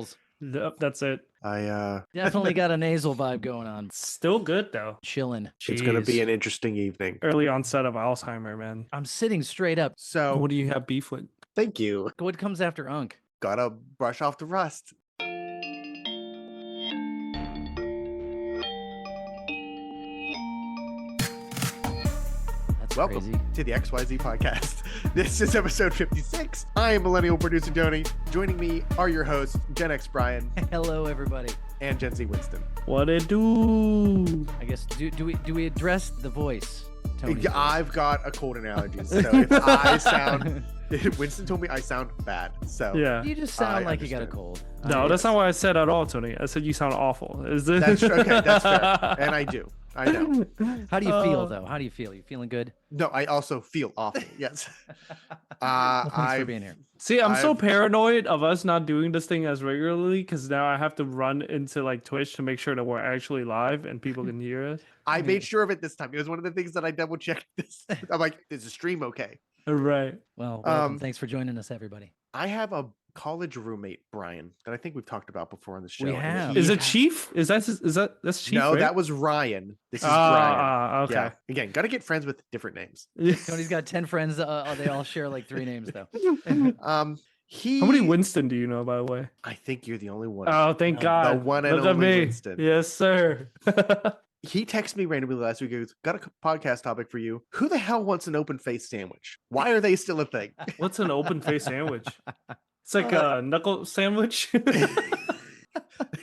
crustables. Yep, that's it. Definitely got a nasal vibe going on. Still good though. Chilling. It's going to be Jeez. an interesting evening. Early onset of Alzheimer, man. I'm sitting straight up. So, What do you have beef with? thank you. What comes after Unk? Gotta brush off the rust. That's Welcome crazy. to the XYZ podcast. This is episode 56. I am millennial producer Tony. Joining me are your hosts, Gen X Brian Hello, everybody. and Gen Z Winston. What it do? I guess do we address the voice? Tony's voice? I've got a cold and allergies, so if I sound... Winston told me I sound bad, so... Yeah. You just sound I like you got a understand. cold. No, that's not what I said at all, Tony. I said you sound awful. Is this? That's true. Okay, that's fair. And I do. I know. How do you feel though? How do you feel? You feeling good? No, I also feel awful. Yes. Well, thanks for being here. See, I'm so I've- paranoid of us not doing this thing as regularly because now I have to run into like Twitch to make sure that we're actually live and people can hear us. I made sure of it this time. It was one of the things that I double checked. This. I'm like, is the stream okay? Right. Well, welcome. Um, Thanks for joining us, everybody. I have a college roommate, Brian, that I think we've talked about before on the show. We and have. Is he- it Chief? That's Chief? No, right? that was Ryan. This is Brian. Okay. Yeah. Again, got to get friends with different names. Tony's got 10 friends. They all share like 3 names though. He. How many Winston do you know, by the way? I think you're the only one. Oh, thank The God. one and Look at only me. Winston. Yes, sir. He texted me randomly last week. He goes, got a podcast topic for you. Who the hell wants an open face sandwich? Why are they still a thing? What's an open face sandwich? It's like a knuckle sandwich.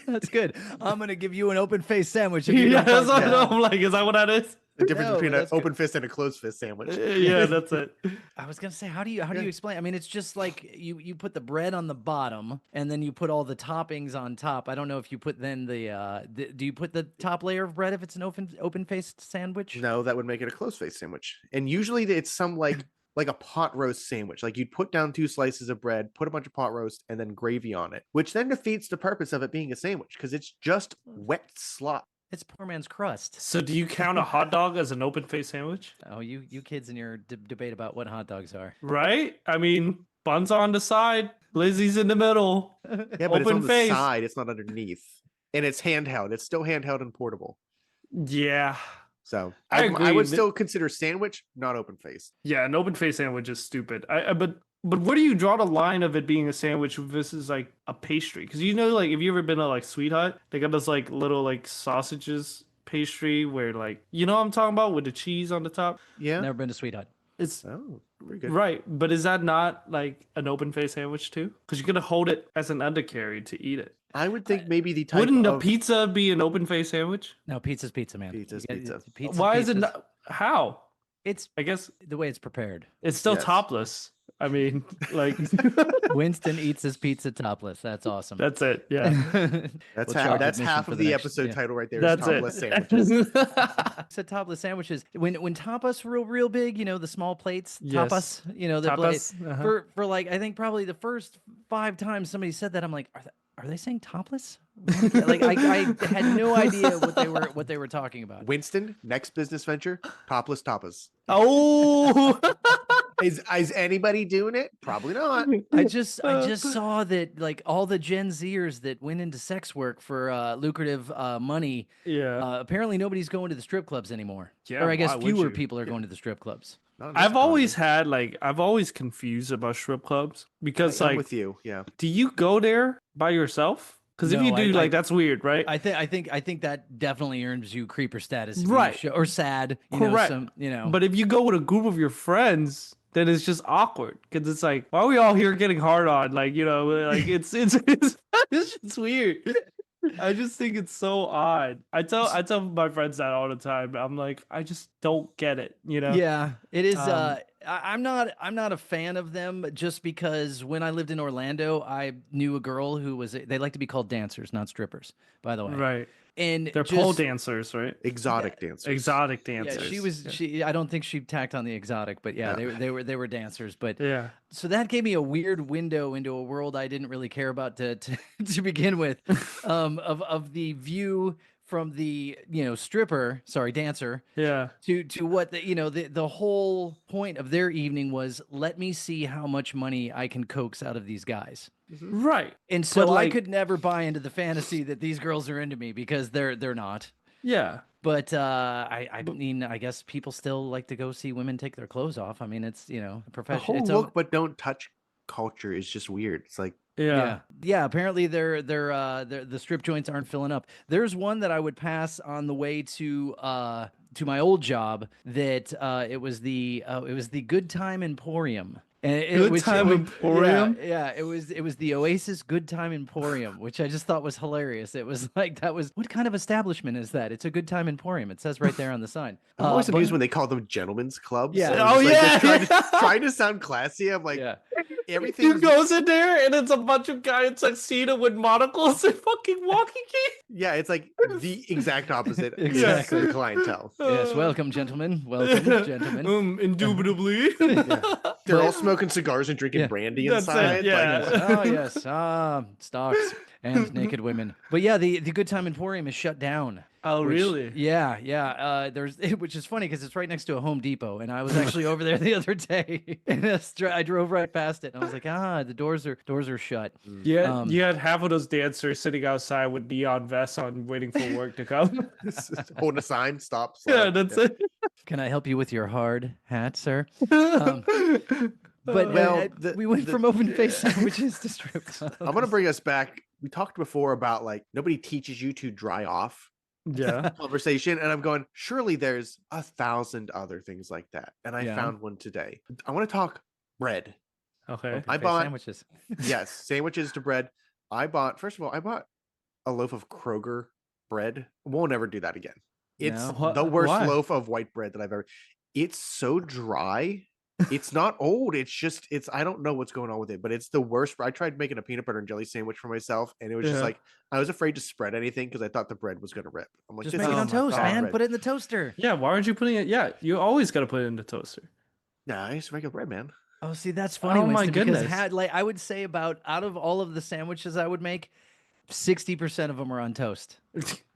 That's good. I'm gonna give you an open face sandwich. If you Yeah, don't that's fuck what down. I'm like. Is that what that is? The difference No, between an that's good. open fist and a closed fist sandwich. Yeah, that's it. I was gonna say, how do you explain? I mean, it's just like you put the bread on the bottom and then you put all the toppings on top. I don't know if you put then do you put the top layer of bread if it's an open faced sandwich? No, that would make it a closed face sandwich. And usually it's some like a pot roast sandwich. Like you'd put down 2 slices of bread, put a bunch of pot roast, and then gravy on it, which then defeats the purpose of it being a sandwich because it's just wet slop. It's poor man's crust. So, do you count a hot dog as an open face sandwich? Oh, you kids in your debate about what hot dogs are. Right? I mean, buns on the side, Lizzie's in the middle. Yeah, but it's Open on the face. side. It's not underneath. And it's handheld. It's still handheld and portable. Yeah. So I I agree. would still consider sandwich, not open face. Yeah, an open face sandwich is stupid. But where do you draw the line of it being a sandwich if this is like a pastry? Because like, have you ever been to like Sweet Hut? They got those like little like sausages pastry where like, you know what I'm talking about with the cheese on the top? Yeah. Never been to Sweet Hut. It's Oh, very good. right, but is that not like an open face sandwich too? Because you're gonna hold it as an undercarry to eat it. I would think maybe the type Wouldn't a of pizza be an open face sandwich? No, pizza's pizza, man. Pizza's Yeah, pizza. pizza's Why is it pizza's- not? How? It's I guess the way it's prepared. it's still Yes. topless. I mean, like Winston eats his pizza topless. That's awesome. that's it. Yeah. that's We'll charge that's admission half for of the the next- episode yeah. title right there. That's Topless it. sandwiches. Said topless sandwiches. When tapas were real big, the small plates, Yes. tapas, the Tapas, uh-huh. for like I think probably the first 5 times somebody said that, I'm like, are they saying topless? Like I had no idea what they were talking about. Winston, next business venture, topless tapas. Oh. Is anybody doing it? Probably not. I just saw that like all the Gen Zers that went into sex work for lucrative money. Yeah. Apparently nobody's going to the strip clubs anymore. Yeah, or I guess why would fewer you? people are going to the strip clubs. Not in this I've always economy. had I've always confused about strip clubs because I'm like, with you. Yeah. do you go there by yourself? Because if No, you do, I- like, that's weird, right? I think that definitely earns you creeper status, if you Right. or sad. Correct. But if you go with a group of your friends, then it's just awkward because it's like, why are we all here getting hard on? Like, like it's just weird. I just think it's so odd. I tell my friends that all the time. I'm like, I just don't get it. Yeah, it is. Um, I'm not a fan of them just because when I lived in Orlando, I knew a girl who was. They like to be called dancers, not strippers, by the way. Right. And They're pole just- dancers, right? Exotic dancers. Exotic Yeah, dancers. she was. She. I don't think she tacked on the exotic, but yeah, Yeah. they were dancers. But Yeah. so that gave me a weird window into a world I didn't really care about to begin with, of the view from the stripper, sorry, dancer, Yeah. to what the whole point of their evening was, let me see how much money I can coax out of these guys. Right. And But so I like, could never buy into the fantasy that these girls are into me, because they're not. yeah. But I mean, I guess people still like to go see women take their clothes off. I mean, it's a The profession. whole It's look but don't touch culture is just weird. It's like, Yeah. yeah. Apparently, the strip joints aren't filling up. There's one that I would pass on the way to my old job. That it was the Good Time Emporium. And Good Time Emporium? Yeah, it was the Oasis Good Time Emporium, which I just thought was hilarious. It was like, what kind of establishment is that? It's a Good Time Emporium. It says right there on the sign. I'm always But- amused when they call them gentlemen's clubs. Yeah. I'm Oh, just, yeah. just trying to sound classy. I'm like, yeah. everything. You goes in there and it's a bunch of guys in tuxedo with monocles and fucking walking keys. Yeah, it's like the exact opposite. Exactly. Of the clientele. Yes, welcome, gentlemen. Welcome, gentlemen. Indubitably. They're all smoking cigars and drinking Yeah. brandy That's it, inside. yeah. Like, Oh yes, stocks and naked women. But yeah, the Good Time Emporium is shut down. Oh, which- really? Yeah. Which is funny because it's right next to a Home Depot, and I was actually over there the other day, and I drove right past it, and I was like, the doors are shut. Yeah, you had half of those dancers sitting outside with neon vests on, waiting for work to come. holding a sign, stop. Yeah, slow. that's it. Can I help you with your hard hat, sir? But Well, we went from open face sandwiches to strip clubs. I'm gonna bring us back. We talked before about like nobody teaches you to dry off Yeah. conversation, and I'm going, surely there's 1,000 other things like that. And I Yeah. found one today. I want to talk bread. Okay. Open I face bought- sandwiches. Yes, sandwiches to bread. First of all, I bought a loaf of Kroger bread. We'll never do that again. It's No? the worst Why? loaf of white bread that I've ever. It's so dry. It's not old. It's I don't know what's going on with it, but it's the worst. I tried making a peanut butter and jelly sandwich for myself, and it was just Yeah. like I was afraid to spread anything because I thought the bread was gonna rip. I'm like, Just this make it is on my toast, God. man. bread. Put it in the toaster. Yeah, why aren't you putting it? Yeah, you always got to put it in the toaster. Nah, it's regular bread, man. Oh, see, that's funny. Oh, my Winston, because goodness. I would say about out of all of the sandwiches I would make, 60% of them are on toast.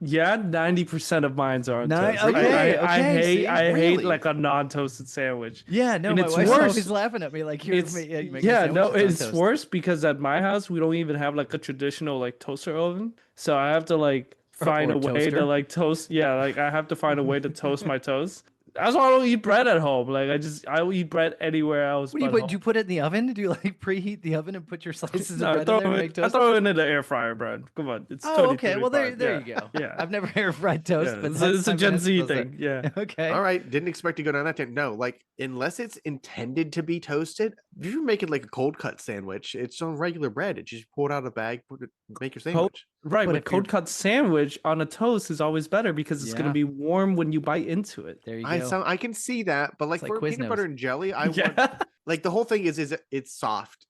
Yeah, 90% of mine's are on Ni- toast. okay, I okay, hate see? I hate Really? like a non-toasted sandwich. Yeah, no, And my it's wife's worse. always laughing at me like, you It's make a yeah, sandwich, no, it's on it's toast. worse because at my house we don't even have like a traditional like toaster oven, so I have to like find or a way toaster. to like toast. Yeah, like I have to find a way to toast my toast. That's why I don't eat bread at home. Like I will eat bread anywhere else. What do you but put? Do you put it in the oven? Do you like preheat the oven and put your slices No, of bread in there to make I toast? throw it into the air fryer bread. Come on, it's Oh, okay. Well, there 2025, you go. Yeah, I've never air fried toast, yeah. but It's a Gen Z thing. thing. Yeah. Okay. All right, didn't expect to go down that tangent. No, like unless it's intended to be toasted, if you're making like a cold cut sandwich, it's on regular bread. It just pull it out of the bag, make your sandwich. Right, But but if you're- cold cut sandwich on a toast is always better because it's Yeah. gonna be warm when you bite into it. There you I go. I can see that, but like like for peanut butter Quiznos. and jelly, I want Yeah, like the whole thing is it's soft,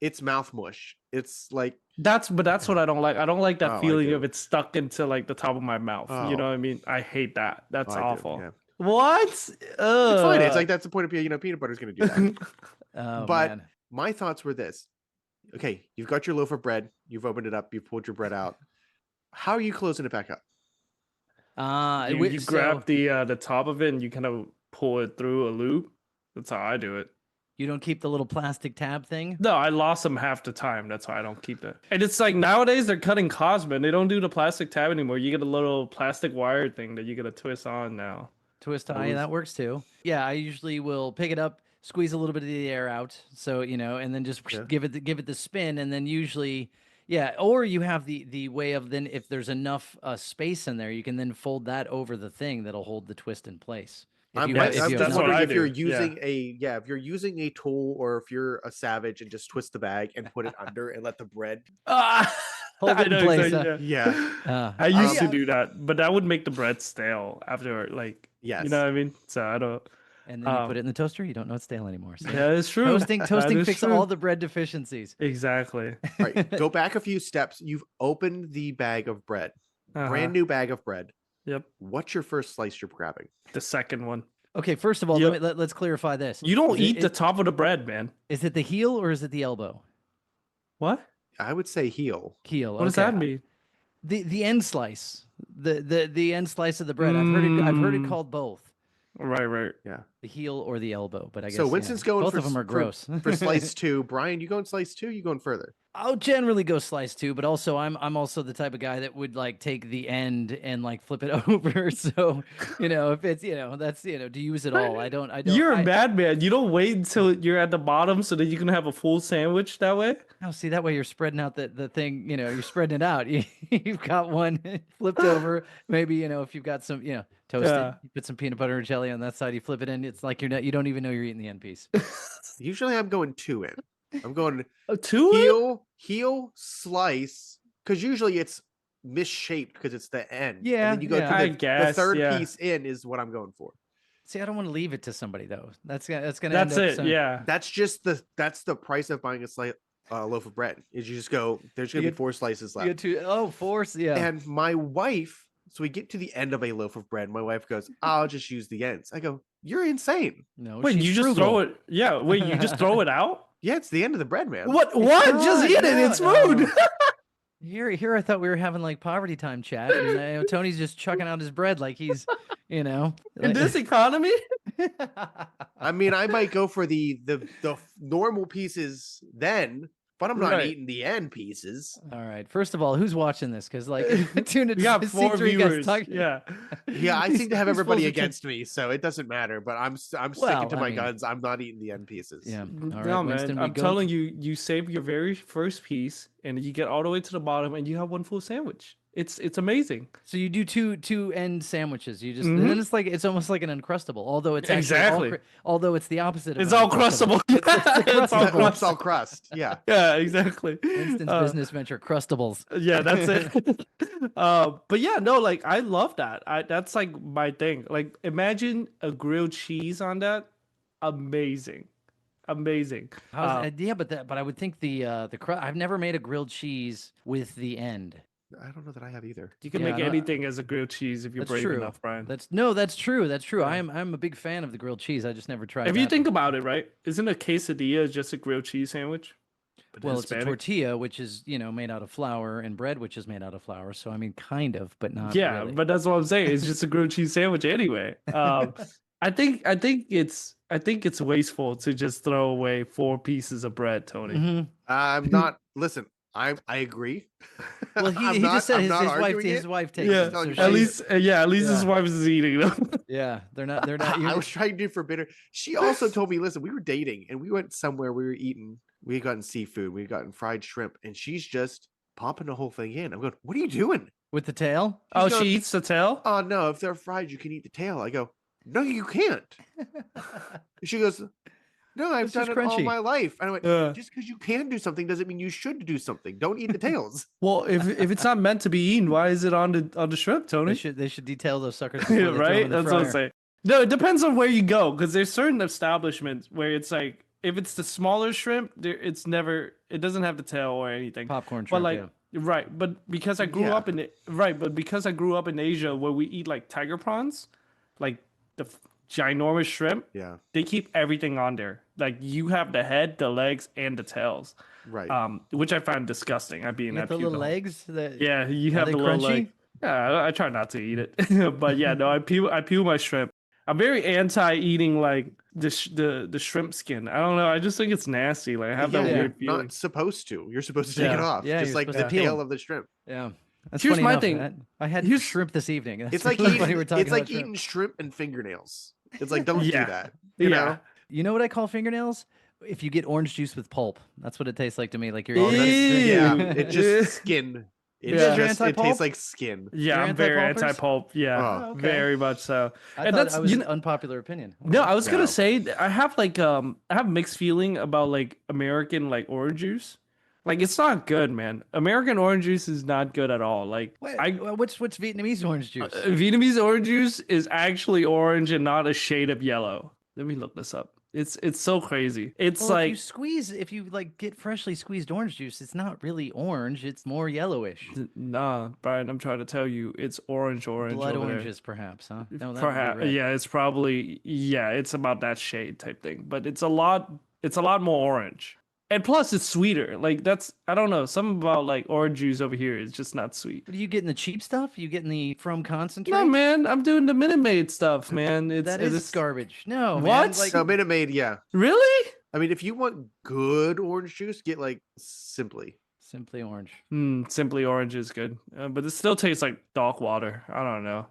it's mouth mush, it's like that's what I don't like. I don't like that Oh, I feeling do. of it stuck into like the top of my mouth. Oh. You know what I mean? I hate that. That's I do, awful. yeah. What? It's fine. It's like that's the point of peanut butter's gonna do that. Oh, but man. my thoughts were this: okay, you've got your loaf of bread, you've opened it up, you've pulled your bread out. How are you closing it back up? You grab the top of it and you kind of pull it through a loop. That's how I do it. You don't keep the little plastic tab thing? No, I lost them half the time. That's why I don't keep it. And it's like nowadays they're cutting costs, man. They don't do the plastic tab anymore. You get a little plastic wire thing that you gotta twist on now. Twist tie, that works too. Yeah, I usually will pick it up, squeeze a little bit of the air out, so and then just Yeah. give it the spin, and then usually, yeah. Or you have the way of then if there's enough space in there, you can then fold that over the thing that'll hold the twist in place. If I'm, you yes, have- if you have that's enough- what wondering I if you're do, yeah. using if you're using a tool or if you're a savage and just twist the bag and put it under and let the bread. Hold it in I know place, exactly, Yeah. I used yeah. to do that, but that would make the bread stale after, like, Yes. you know what I mean? So I don't. and then you put it in the toaster. You don't know it's stale anymore. So. Yeah, it's true. Toasting That is fix true. all the bread deficiencies. Exactly. All right. Go back a few steps. You've opened the bag of bread. Uh-huh. Brand new bag of bread. Yep. What's your first slice you're grabbing? The second one. Okay, first of all, Yep. let's clarify this. You don't Is eat it, the top of the bread, man. Is it the heel or is it the elbow? What? I would say heel. Heel. What does okay. that mean? The end slice, the end slice of the bread. I've heard it called both, Right. Yeah. the heel or the elbow. But I guess So Winston's going both for of them are gross. for slice 2. Brian, you going slice 2? You going further? I'll generally go slice too, but also I'm also the type of guy that would like take the end and like flip it over. So, if it's that's to use it all. I don't You're a I madman. You don't wait until you're at the bottom so that you can have a full sandwich that way. oh, see that way you're spreading out the thing, you're spreading it out. You've got one flipped over. Maybe, if you've got some, toasted, Yeah. you put some peanut butter and jelly on that side, you flip it in. It's like you don't even know you're eating the end piece. Usually I'm going 2 in. I'm going Two? heel, slice, because usually it's misshaped because it's the end. Yeah, And then you go yeah. to I the guess, third yeah. piece in is what I'm going for. See, I don't want to leave it to somebody though. That's gonna end That's up it. Yeah. That's the price of buying a loaf of bread. Is you just go, there's gonna You be get- 4 slices You left. get to force, yeah. And my wife, so we get to the end of a loaf of bread. My wife goes, I'll just use the ends. I go, you're insane. No, Wait, she's you just frugal. throw it? Yeah. Wait, you just throw it out? Yeah, it's the end of the bread, man. What? It's What? not, Just eat it. no, It's no. food. Here, I thought we were having like poverty time chat, and Tony's just chucking out his bread like he's, In this economy? I mean, I might go for the normal pieces then, but I'm not Right. eating the end pieces. All right. First of all, who's watching this? Because like, tune in. We got see 4 three guys viewers. talking- Yeah. Yeah, I seem to have You're everybody supposed to against me, so it doesn't matter. But I'm Well, sticking to I my mean- guns. I'm not eating the end pieces. Yeah. All right, No, Winston, man. we I'm go telling to- you, you save your very first piece and you get all the way to the bottom and you have one full sandwich. It's amazing. So you do two end sandwiches. You just Mhm. then it's almost like an uncrustable, although it's actually Exactly. although it's the opposite. Of It's an all Uncrustable. crustable. It's all crustable. It's all crust. Yeah. Yeah, exactly. Winston's business venture, Crustables. Yeah, that's it. But yeah, no, like I love that. That's like my thing. Like imagine a grilled cheese on that. Amazing. Yeah, but I would think the crust. I've never made a grilled cheese with the end. I don't know that I have either. You can Yeah, make no, anything as a grilled cheese if you're That's brave true. enough, Brian. That's true. That's true. Yeah. I'm a big fan of the grilled cheese. I just never tried. If you that. think about it, right? Isn't a quesadilla just a grilled cheese sandwich? But Well, it's a Hispanic? tortilla, which is made out of flour, and bread, which is made out of flour. So I mean, kind of, but not. Yeah, really. but that's what I'm saying. It's just a grilled cheese sandwich anyway. I think it's wasteful to just throw away 4 pieces of bread, Tony. Mhm. I'm not. Listen, I agree. Well, he I'm not- just said I'm his not wife arguing his it. wife takes Yeah, it. So At At she's- least, his Yeah. wife is eating them. yeah, they're not. I was trying to do for bitter. She also told me, listen, we were dating and we went somewhere. We were eating. We had gotten seafood. We had gotten fried shrimp, and she's just popping the whole thing in. I'm going, what are you doing? with the tail. Oh, going- she eats the tail? Oh no, if they're fried, you can eat the tail. I go, no, you can't. She goes, no, I've It's done just it all crunchy. my life. And I went, Yeah. just because you can do something doesn't mean you should do something. Don't eat the tails. Well, if it's not meant to be eaten, why is it on the shrimp, Tony? They should detail those suckers. before they throw 'em Right? in the That's what I'm fryer. saying. No, it depends on where you go because there's certain establishments where it's like if it's the smaller shrimp, it doesn't have the tail or anything. Popcorn But shrimp. like yeah. right, but because I grew Yeah. up because I grew up in Asia where we eat like tiger prawns, like the ginormous shrimp, Yeah, they keep everything on there. Like you have the head, the legs, and the tails. right. Which I find disgusting. I You get the little legs. Yeah, you Are have they the little crunchy? leg. Yeah, I try not to eat it, but yeah, no, I peel my shrimp. I'm very anti eating like the shrimp skin. I don't know. I just think it's nasty. Like I have that Yeah, weird you're feeling. not supposed to. You're supposed to take it Yeah. off. Yeah, just you're like supposed the to peel tail 'em. of the shrimp. Yeah. That's Here's funny my enough. thing. I had Here's- shrimp this evening. That's It's like really funny eating, we're talking it's like about shrimp. eating shrimp and fingernails. It's like don't Yeah. do that. You know? You know what I call fingernails? If you get orange juice with pulp, that's what it tastes like to me. Like you're. Oh, that's- Yeah, Ew. it just skin. It Yeah. just it Anti-pulp? tastes like skin. Yeah, You're I'm very anti-pulpers? anti-pulp. Yeah, Oh, okay. very much so. I And thought that's I was you an know, unpopular opinion. no, I was No. gonna say that I have I have mixed feeling about like American like orange juice. Like it's not good, man. American orange juice is not good at all. Like Wait, I what's Vietnamese orange juice? Vietnamese orange juice is actually orange and not a shade of yellow. Let me look this up. It's so crazy. It's Well, like if you like get freshly squeezed orange juice, it's not really orange. It's more yellowish. nah, Brian. I'm trying to tell you, it's orange Blood over there. oranges, perhaps, huh? No, that would be Perhaps, red. yeah, it's probably it's about that shade type thing. But it's a lot more orange. And plus, it's sweeter. Like that's I don't know. Something about like orange juice over here is just not sweet. What are you getting the cheap stuff? You getting the from concentrate? No, man, I'm doing the Minute Maid stuff, man. That is it's garbage. No, man. What? Like No, Minute Maid, yeah. Really? I mean, if you want good orange juice, get like Simply. Simply Orange. Simply Orange is good, but it still tastes like dog water. I don't know.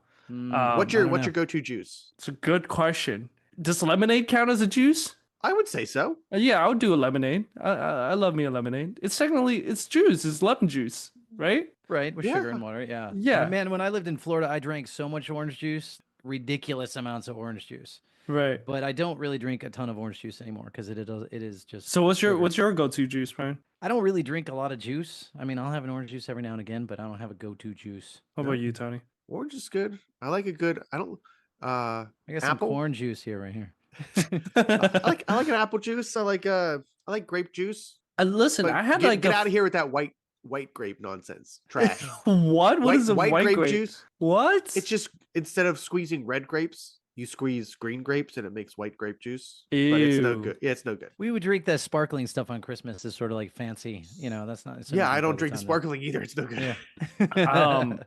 What's I your don't know. go-to juice? It's a good question. Does lemonade count as a juice? I would say so. Yeah, I would do a lemonade. I love me a lemonade. It's juice. It's lemon juice, right? Right, with Yeah. sugar and water. Yeah. Yeah. Man, when I lived in Florida, I drank so much orange juice, ridiculous amounts of orange juice. Right. But I don't really drink a ton of orange juice anymore because it is just. So what's sugar. your go-to juice, Brian? I don't really drink a lot of juice. I mean, I'll have an orange juice every now and again, but I don't have a go-to juice. How about you, Tony? Orange is good. I like a good. I don't. I got some Apple? corn juice here, right here. I like an apple juice. I like grape juice. Listen, But I had get out of here with that white grape nonsense. Trash. What? What is a white grape? juice? What? It's just instead of squeezing red grapes, you squeeze green grapes and it makes white grape juice. Ew. But it's no good. Yeah, it's no good. We would drink that sparkling stuff on Christmas as sort of like fancy. You know, that's not. Yeah, I don't all drink the time, though. sparkling either. It's no good. Yeah.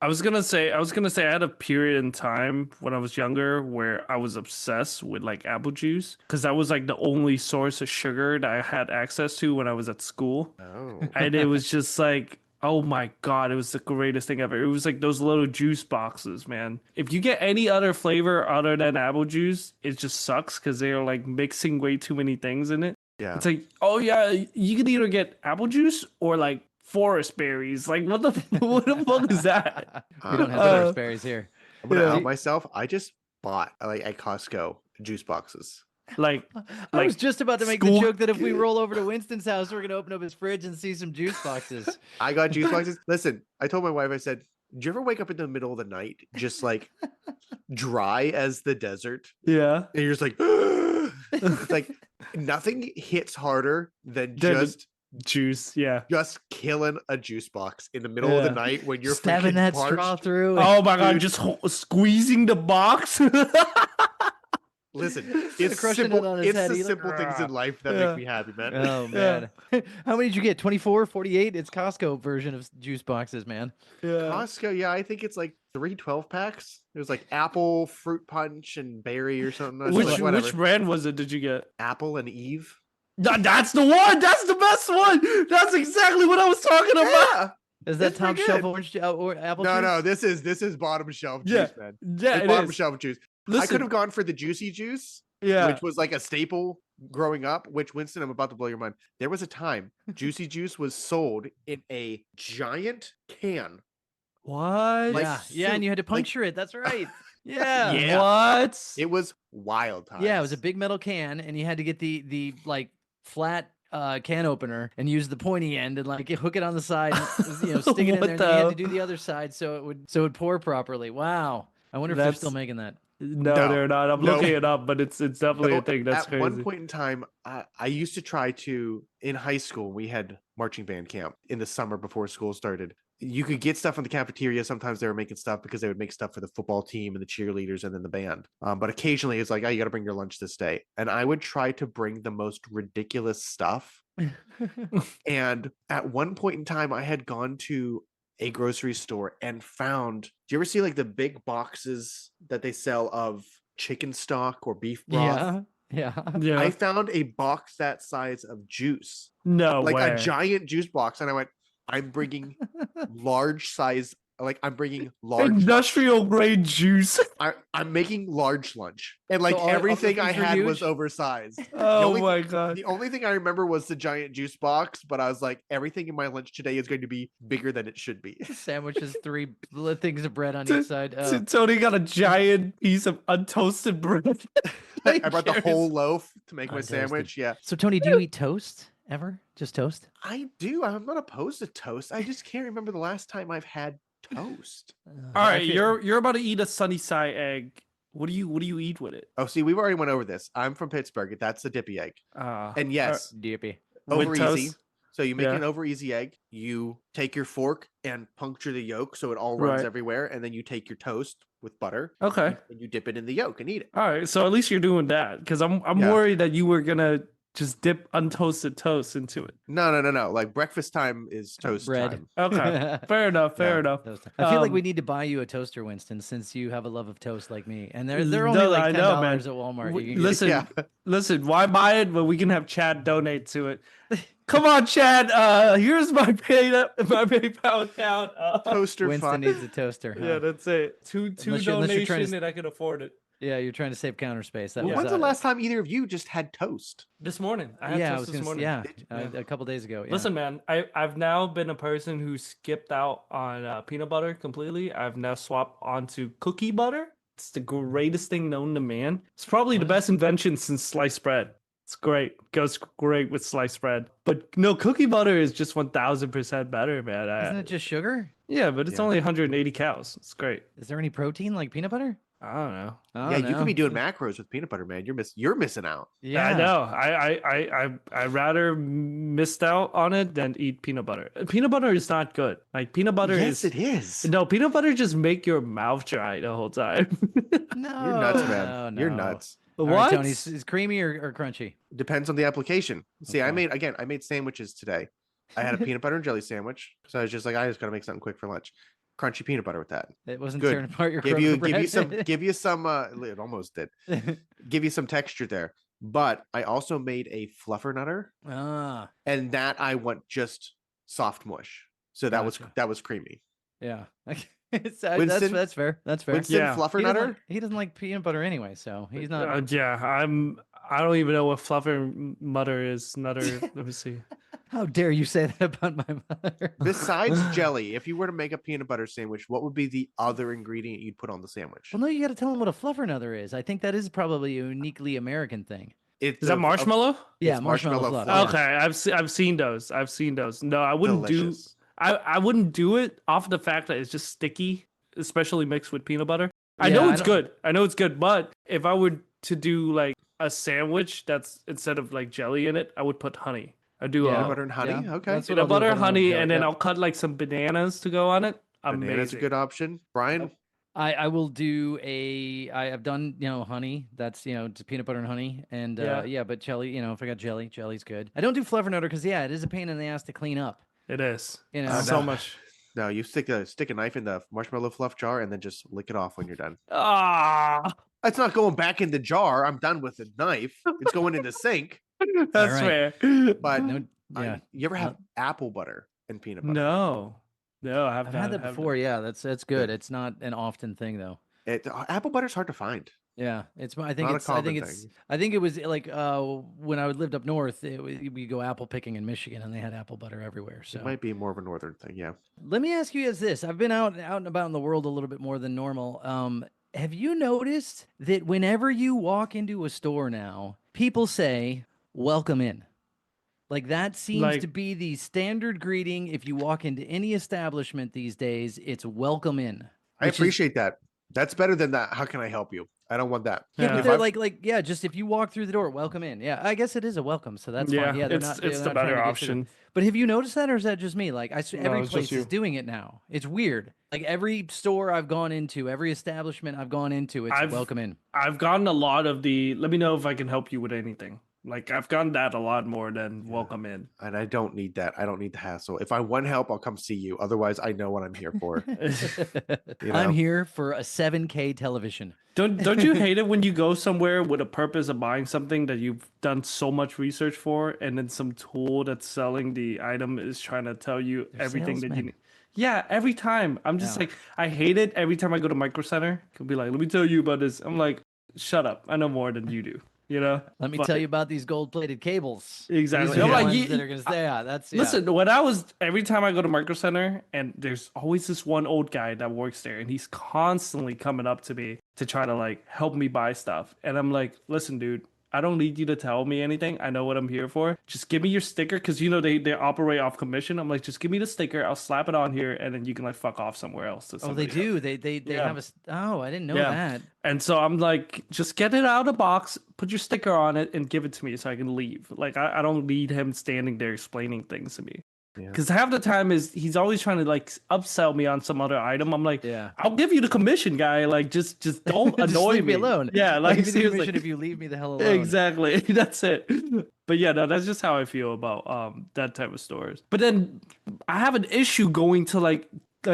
I was gonna say I had a period in time when I was younger where I was obsessed with like apple juice because that was like the only source of sugar that I had access to when I was at school, Oh. and it was just like, oh my god, it was the greatest thing ever. It was like those little juice boxes, man. If you get any other flavor other than apple juice, it just sucks because they're like mixing way too many things in it. Yeah. It's like, oh yeah, you can either get apple juice or like forest berries. Like what the fuck is that? We don't have Uh, forest berries here. I'm gonna Yeah. out myself. I just bought like at Costco juice boxes. Like I was like just about to make school- the joke that if we roll over to Winston's house, we're gonna open up his fridge and see some juice boxes. I got juice boxes. Listen, I told my wife, I said, "Did you ever wake up in the middle of the night, just like dry as the desert?" yeah. And you're just like, it's like nothing hits harder than Than the- just Juice, yeah. killing a juice box in the middle of the Yeah. night when you're Stabbing freaking that parched. straw through. Oh my god, Dude. just squeezing the box. Listen, it's crushing it simple. on his It's head. the He like, simple things in life that Yeah. make me happy, man. Oh man. How many did you get? 24, 48? It's Costco version of juice boxes, man. Yeah. Costco, yeah, I think it's like 3 12-packs. It was like apple, fruit punch, and berry or something. I was like, whatever. Which brand was it did you get? Apple and Eve. That's the one. That's the best one. That's exactly what I was talking about. Yeah. Is that It's top pretty shelf good. orange or apple No, juice? no, this is bottom shelf Yeah. juice, man. Yeah, It's it bottom is. shelf juice. I Listen, could have gone for the juicy juice, yeah. which was like a staple growing up. Which, Winston, I'm about to blow your mind. There was a time juicy juice was sold in a giant can. What? like Yeah, and soup, you had to like- puncture it. That's right. Yeah. Yeah. What? It was wild times. Yeah, it was a big metal can, and you had to get the like flat can opener and use the pointy end and like hook it on the side, and, you know, stick it in What there. And the then you hell? had to do the other side so it would pour properly. Wow. I wonder if they're still making that. No, No. they're not. I'm No. looking it up, but it's definitely So, a thing. That's at crazy. one point in time, I used to try to, in high school, we had marching band camp in the summer before school started. You could get stuff in the cafeteria. Sometimes they were making stuff because they would make stuff for the football team and the cheerleaders and then the band. But occasionally it's like, oh, you got to bring your lunch this day. And I would try to bring the most ridiculous stuff. And at one point in time, I had gone to a grocery store and found, do you ever see like the big boxes that they sell of chicken stock or beef broth? Yeah. Yeah. I found a box that size of juice, no like way. a giant juice box, and I went, I'm bringing large size, like I'm bringing large. Industrial grade juice. I'm making large lunch, and like So all the everything I foods are had was huge? oversized. Oh only- my god. The only thing I remember was the giant juice box, but I was like, everything in my lunch today is going to be bigger than it should be. Sandwiches, 3 things of bread on each side. Oh. Tony got a giant piece of untoasted bread. I brought the Carries- whole loaf to make my Untoasted. sandwich. Yeah, So Tony, do you eat toast ever? Just toast? I do. I'm not opposed to toast. I just can't remember the last time I've had toast. All I right, feel- you're about to eat a sunny side egg. What do you eat with it? Oh, see, we've already went over this. I'm from Pittsburgh. That's the dippy egg. And yes, dippy. with over easy. toast? So you make Yeah. an over easy egg. You take your fork and puncture the yolk so it all runs Right. everywhere, and then you take your toast with butter Okay. and you dip it in the yolk and eat it. All right. So at least you're doing that because I'm Yeah. worried that you were gonna just dip untoasted toast into it. No. Like breakfast time is toast Bread. time. Okay, fair enough. Fair enough. I feel like we Um, need to buy you a toaster, Winston, since you have a love of toast like me. And they're only no, like I $10 know, man. at Walmart. You can get Listen, Yeah. listen. Why buy it? But we can have Chad donate to it. Come on, Chad. Here's my PayPal account. Toaster Winston fun. needs a toaster. Huh? Yeah, that's it. Two Unless you're trying donation, to- and I can afford it. Yeah, you're trying to save counter space. That Well, was, when's the last time either of you just had toast? This morning, I had yeah, I toast was this gonna, morning. yeah, Yeah. a couple days ago. Yeah. Listen, man, I've now been a person who skipped out on peanut butter completely. I've now swapped onto cookie butter. It's the greatest thing known to man. It's probably the best invention since sliced bread. It's great. Goes great with sliced bread. But no, cookie butter is just 1000% better, man. Isn't it just sugar? Yeah, but it's Yeah. only 180 calories. It's great. Is there any protein like peanut butter? I don't know. I Yeah, don't you could be know. doing macros with peanut butter, man. You're missing out. Yeah, I know. I rather missed out on it than eat peanut butter. Peanut butter is not good. Like peanut butter Yes, is. it is. No, peanut butter just make your mouth dry the whole time. No, You're nuts, man. no, You're no. nuts. All What? right, Tony, is creamy or crunchy? Depends on the application. See, I Okay. made sandwiches today. I had a peanut butter and jelly sandwich. So I was just like, I just gotta make something quick for lunch. Crunchy peanut butter with that. It wasn't Good. tearing apart your Give you bread. give you some it almost did. Give you some texture there. But I also made a fluffer nutter, Ah, and that I want just soft mush. So Gotcha. that was creamy. yeah. Winston? That's fair. That's fair. Winston Yeah. fluffer He doesn't, nutter. like, he doesn't like peanut butter anyway, so he's not. Yeah, I don't even know what fluffer mutter is. Nutter. Let me see. How dare you say that about my mother? Besides jelly, if you were to make a peanut butter sandwich, what would be the other ingredient you'd put on the sandwich? Well, no, you got to tell him what a fluffernutter is. I think that is probably a uniquely American thing. It's Is that marshmallow? Yeah, marshmallow marshmallow fluff. fluff. Yeah. Okay, I've seen those. I've seen those. No, I wouldn't delicious. do. I wouldn't do it off the fact that it's just sticky, especially mixed with peanut butter. I Yeah, know I it's don't- good. I know it's good, but if I were to do like a sandwich that's instead of like jelly in it, I would put honey. I do Yeah. Peanut butter and honey. Yeah, Okay. that's what peanut I'll do butter, if I don't have honey, jelly. and then Yep. I'll cut like some bananas to go on it. Banana's a Amazing. good option. Brian, I will do I've done, honey. That's, it's peanut butter and honey. And Yeah. but jelly, if I got jelly's good. I don't do fluffernutter because, yeah, it is a pain in the ass to clean up. It is. You know, So no. much. no, you stick a knife in the marshmallow fluff jar and then just lick it off when you're done. Ah, It's not going back in the jar. I'm done with the knife. It's going in the sink. that's right. fair. But no, yeah. you ever have apple butter and peanut butter? No, I I've had that before. Yeah, that's good. Good. It's not an often thing though. Apple butter's hard to find. Yeah, I think Not a it's. I think common it's. thing. I think it was like when I lived up north. We go apple picking in Michigan, and they had apple butter everywhere. So It might be more of a northern thing. Yeah. let me ask you guys this: I've been out and about in the world a little bit more than normal. Have you noticed that whenever you walk into a store now, people say "Welcome in"? Like that seems Like- to be the standard greeting if you walk into any establishment these days. It's "Welcome in." I which is- appreciate that. That's better than that. How can I help you? I don't want that. Yeah, Yeah. but If they're I've- yeah, just if you walk through the door, welcome in. Yeah, I guess it is a welcome, so that's Yeah, fine. Yeah, they're it's not. it's they're the not trying better to get to option. But have you noticed that, or is that just me? Like, every it's just place is you. doing it now. It's weird. Like every store I've gone into, every establishment I've gone into, it's I've- welcome in. I've gotten a lot of the. Let me know if I can help you with anything. Like I've gotten that a lot more than welcome in. And I don't need that. I don't need the hassle. If I want help, I'll come see you. Otherwise, I know what I'm here for. You I'm know? here for a 7K television. Don't you hate it when you go somewhere with a purpose of buying something that you've done so much research for, and then some tool that's selling the item is trying to tell you They're everything that you salesmen. need? Yeah, every time. I'm just Yeah. like, I hate it every time I go to Micro Center. Could be like, let me tell you about this. I'm like, shut up. I know more than you do. You know? Let me But- tell you about these gold-plated cables. Exactly. These are I'm the like, ones "Ye- that are gonna stay. Yeah, that's Listen, when I was every time I go to Micro Center, and there's always this one old guy that works there, and he's constantly coming up to me to try to like help me buy stuff. And I'm like, listen, dude, I don't need you to tell me anything. I know what I'm here for. Just give me your sticker, because they operate off commission. I'm like, just give me the sticker. I'll slap it on here, and then you can like fuck off somewhere else. To Oh, they somebody else." do. They Yeah. have a. Oh, I didn't know Yeah. that. And so I'm like, just get it out of the box, put your sticker on it, and give it to me so I can leave. Like I don't need him standing there explaining things to me. Because half the time he's always trying to like upsell me on some other item. I'm like, Yeah. I'll give you the commission, guy. Like, just don't Just annoy leave me alone. Yeah, I'll like give you the seriously. commission if you leave me the hell alone. Exactly. That's it. But yeah, no, that's just how I feel about that type of stores. But then I have an issue going to like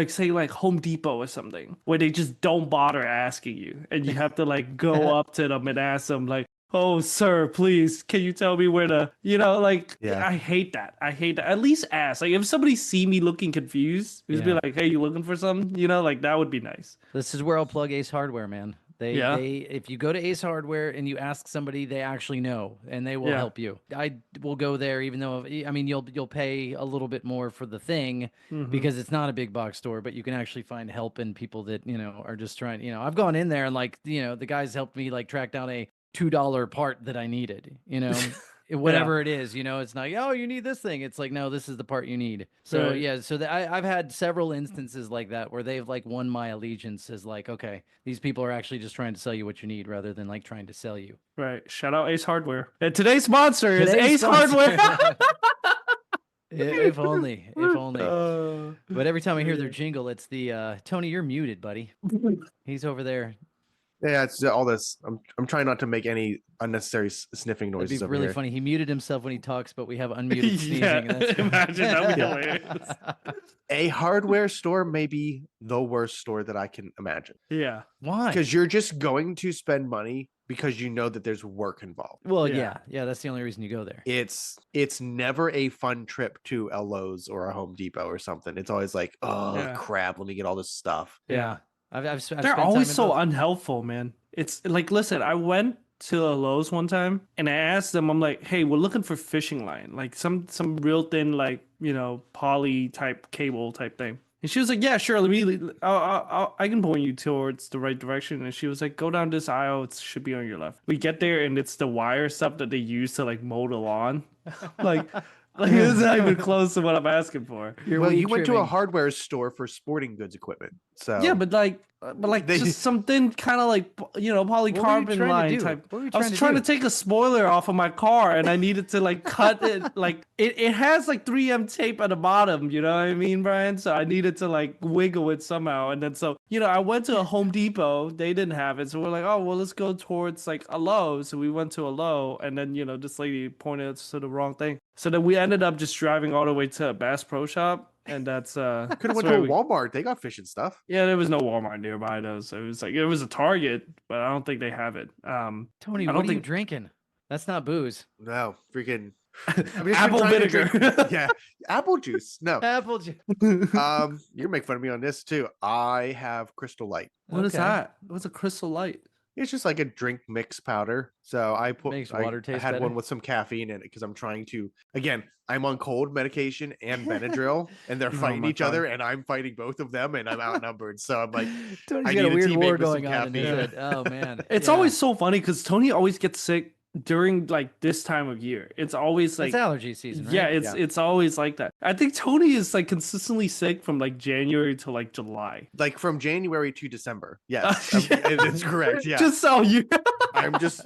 say like Home Depot or something where they just don't bother asking you, and you have to like go up to them and ask them like, oh, sir, please, can you tell me where to, like, Yeah. I hate that. At least ask. Like, if somebody see me looking confused, just be Yeah. like, hey, you looking for something? Like, that would be nice. This is where I'll plug Ace Hardware, man. Yeah. If you go to Ace Hardware and you ask somebody, they actually know and they will Yeah. help you. I will go there, even though I mean you'll pay a little bit more for the thing because it's not a big box store, but you can actually find help and people that are just trying. I've gone in there and like the guys helped me like track down a $2 part that I needed. Whatever it is, it's not, oh, you need this thing. It's like, no, this is the part you need. So Right. yeah, so I've had several instances like that where they've like won my allegiance as like, okay, these people are actually just trying to sell you what you need rather than like trying to sell you. Right. Shout out Ace Hardware. And today's sponsor is Today's Ace sponsor. Hardware. If only. But every time I hear their jingle, it's the Tony, you're muted, buddy. He's over there. Yeah, it's all this. I'm trying not to make any unnecessary sniffing It'd noises be over really here. funny. He muted himself when he talks, but we have unmuted sneezing. Yeah, That's imagine, that'd be hilarious. A hardware store may be the worst store that I can imagine. Yeah. Why? Because you're just going to spend money because you know that there's work involved. Well, Yeah. yeah, that's the only reason you go there. It's never a fun trip to a Lowe's or a Home Depot or something. It's always like, oh Yeah. crap, let me get all this stuff. Yeah. I've They're spent always time in so both. unhelpful, man. It's like, listen, I went to a Lowe's one time and I asked them, I'm like, hey, we're looking for fishing line, like some real thin, like, poly type cable type thing. And she was like, yeah, sure. I can point you towards the right direction. And she was like, go down this aisle. It should be on your left. We get there and it's the wire stuff that they use to like mow the lawn. like it's not even close to what I'm asking for. Well, you went to a hardware store for sporting goods equipment. So Yeah, but They- just something kind of like polycarbonate trying to line do? type. What were you I was trying to trying do? to take a spoiler off of my car and I needed to like cut it. Like it has like 3M tape at the bottom, you know what I mean, Brian? So I needed to like wiggle it somehow. And then so I went to a Home Depot. They didn't have it, so we're like, oh well, let's go towards like a Lowe's. So we went to a Lowe's, and then this lady pointed us to the wrong thing. So then we ended up just driving all the way to a Bass Pro Shop. And that's could have that's went where to a Walmart. They got fishing stuff. Yeah, there was no Walmart nearby though, so it was like it was a Target, but I don't think they have it. Tony, I what don't are you think- drinking? That's not booze. No, freaking I've just been Apple trying to vinegar. drink- yeah, apple juice. No, Apple juice. you're gonna make fun of me on this too. I have Crystal Light. What is Okay. that? What's a Crystal Light? It's just like a drink mix powder. So I put Makes I- water I taste had better? one with some caffeine in it because I'm trying to I'm on cold medication and Benadryl, and they're Oh fighting my each other, and I'm fighting both of them, and I'm outnumbered. So I'm like, Tony's I got a need a weird teammate war with some going on in his caffeine. head. Oh man. It's Yeah. always so funny because Tony always gets sick during like this time of year. It's always like it's allergy season, right? yeah, Yeah. it's always like that. I think Tony is like consistently sick from like January to like July. like from January to December. Yes, Yeah. it's correct. Yeah, Just so you. I'm just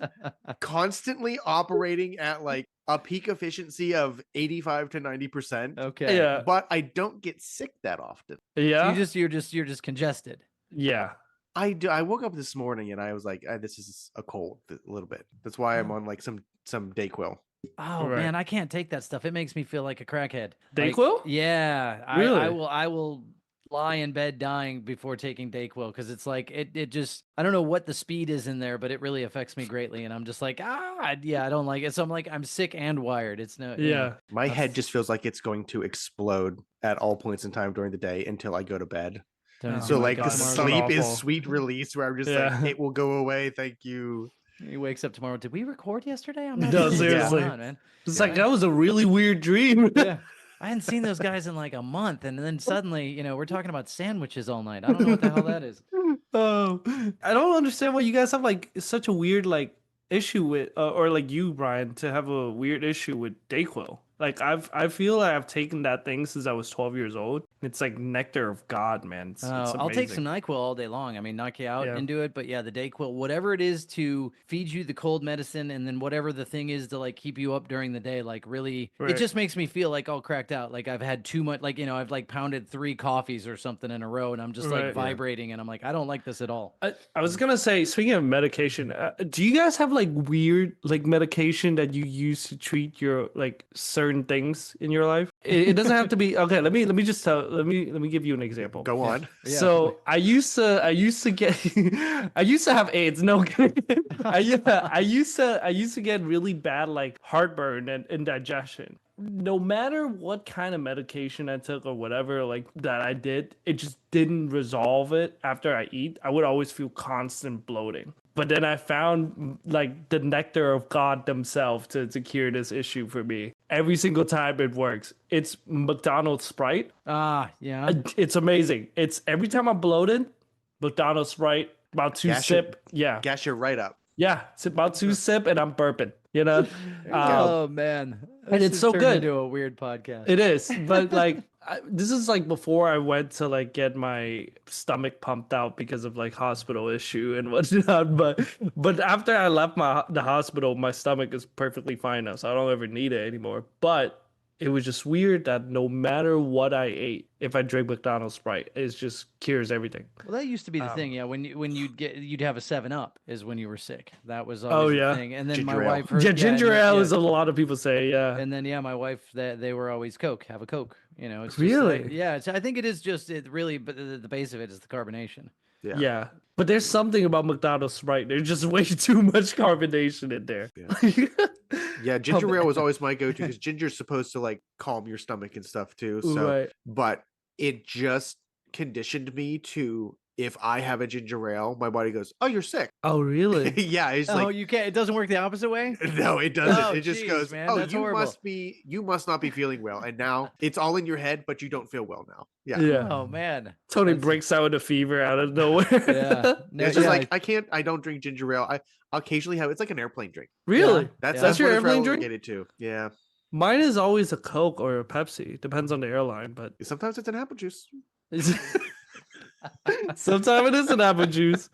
constantly operating at like a peak efficiency of 85 to 90%. Okay. Yeah. But I don't get sick that often. Yeah. So you're just congested. Yeah. I do. I woke up this morning and I was like, this is a cold a little bit. That's why I'm on like some Dayquil. Oh Right. man, I can't take that stuff. It makes me feel like a crackhead. Like, Dayquil? yeah. Really? I will lie in bed dying before taking Dayquil because it's like it just I don't know what the speed is in there, but it really affects me greatly, and I'm just like I don't like it. So I'm like I'm sick and wired. It's no Yeah. My head just feels like it's going to explode at all points in time during the day until I go to bed. Tony's Oh So gonna my like wake the up God, that's tomorrow- so sleep is awful. sweet release where I'm just Yeah. like, it will go away. Thank you. He wakes up tomorrow. Did we record yesterday? I'm not No, sure what's going seriously. on, man. It's like that was a really weird dream. Yeah. I hadn't seen those guys in like a month, and then suddenly, we're talking about sandwiches all night. I don't know what the hell that is. Oh, I don't understand why you guys have like such a weird like issue with, or like you, Brian, to have a weird issue with Dayquil. Like I feel like I've taken that thing since I was 12 years old, It's like nectar of God, man. It's I'll take amazing. some NyQuil all day long. I mean, knock you out Yeah. and do it. But yeah, the DayQuil, whatever it is to feed you the cold medicine, and then whatever the thing is to like keep you up during the day, like really, it Right. just makes me feel like all cracked out. Like I've had too much, like, I've like pounded 3 coffees or something in a row, and I'm just like Right. Yeah. vibrating, and I'm like, I don't like this at all. I was gonna say, speaking of medication, do you guys have like weird like medication that you use to treat your like certain things in your life? It doesn't have to be okay. Let me just let me give you an example. Go on. Yeah. So I used to get I used to have AIDS. No, kidding. I used to get really bad like heartburn and indigestion. No matter what kind of medication I took or whatever like that I did, it just didn't resolve it after I eat. I would always feel constant bloating. But then I found like the nectar of God themselves to cure this issue for me. Every single time it works. It's McDonald's Sprite. Yeah. It's amazing. It's every time I'm bloated, McDonald's Sprite, about 2 Gas your- sip. Yeah. Gas you right up. Yeah. It's about 2 sip and I'm burping, you know? Oh man, and This it's has so turned good. into a weird podcast. It is, but like this is like before I went to like get my stomach pumped out because of like hospital issue and whatnot. But after I left the hospital, my stomach is perfectly fine now, so I don't ever need it anymore. But it was just weird that no matter what I ate, if I drink McDonald's Sprite, it just cures everything. Well, that used to be the thing, yeah. When you'd have a 7-Up is when you were sick. That was Oh, always the yeah. thing. And then my Ginger ale. wife heard, Yeah, and ginger ale yeah. is a lot of people say, yeah. And then my wife, that they were always Coke. Have a Coke. It's just Really? like, yeah. I think it is just it really, but the base of it is the carbonation. Yeah. Yeah. But there's something about McDonald's Sprite. There's just way too much carbonation in there. Yeah, ginger ale was always my go-to because ginger's supposed to like calm your stomach and stuff too. So, Right. but it just conditioned me to if I have a ginger ale, my body goes, "Oh, you're sick." Oh, really? Yeah, it's Oh, like you can't. It doesn't work the opposite way. no, it doesn't. Oh, It just geez, goes, man, "Oh, that's you horrible. must not be feeling well." And now it's all in your head, but you don't feel well now. Yeah. Yeah. Oh man, Tony That's- breaks out with a fever out of nowhere. Yeah. No, It's just yeah, like I don't drink ginger ale. I occasionally have it's like an airplane drink. Really? Yeah. That's your what it's airplane drink? relegated to. Yeah. Mine is always a Coke or a Pepsi. Depends on the airline, but Sometimes it's an apple juice. sometimes it is an apple juice.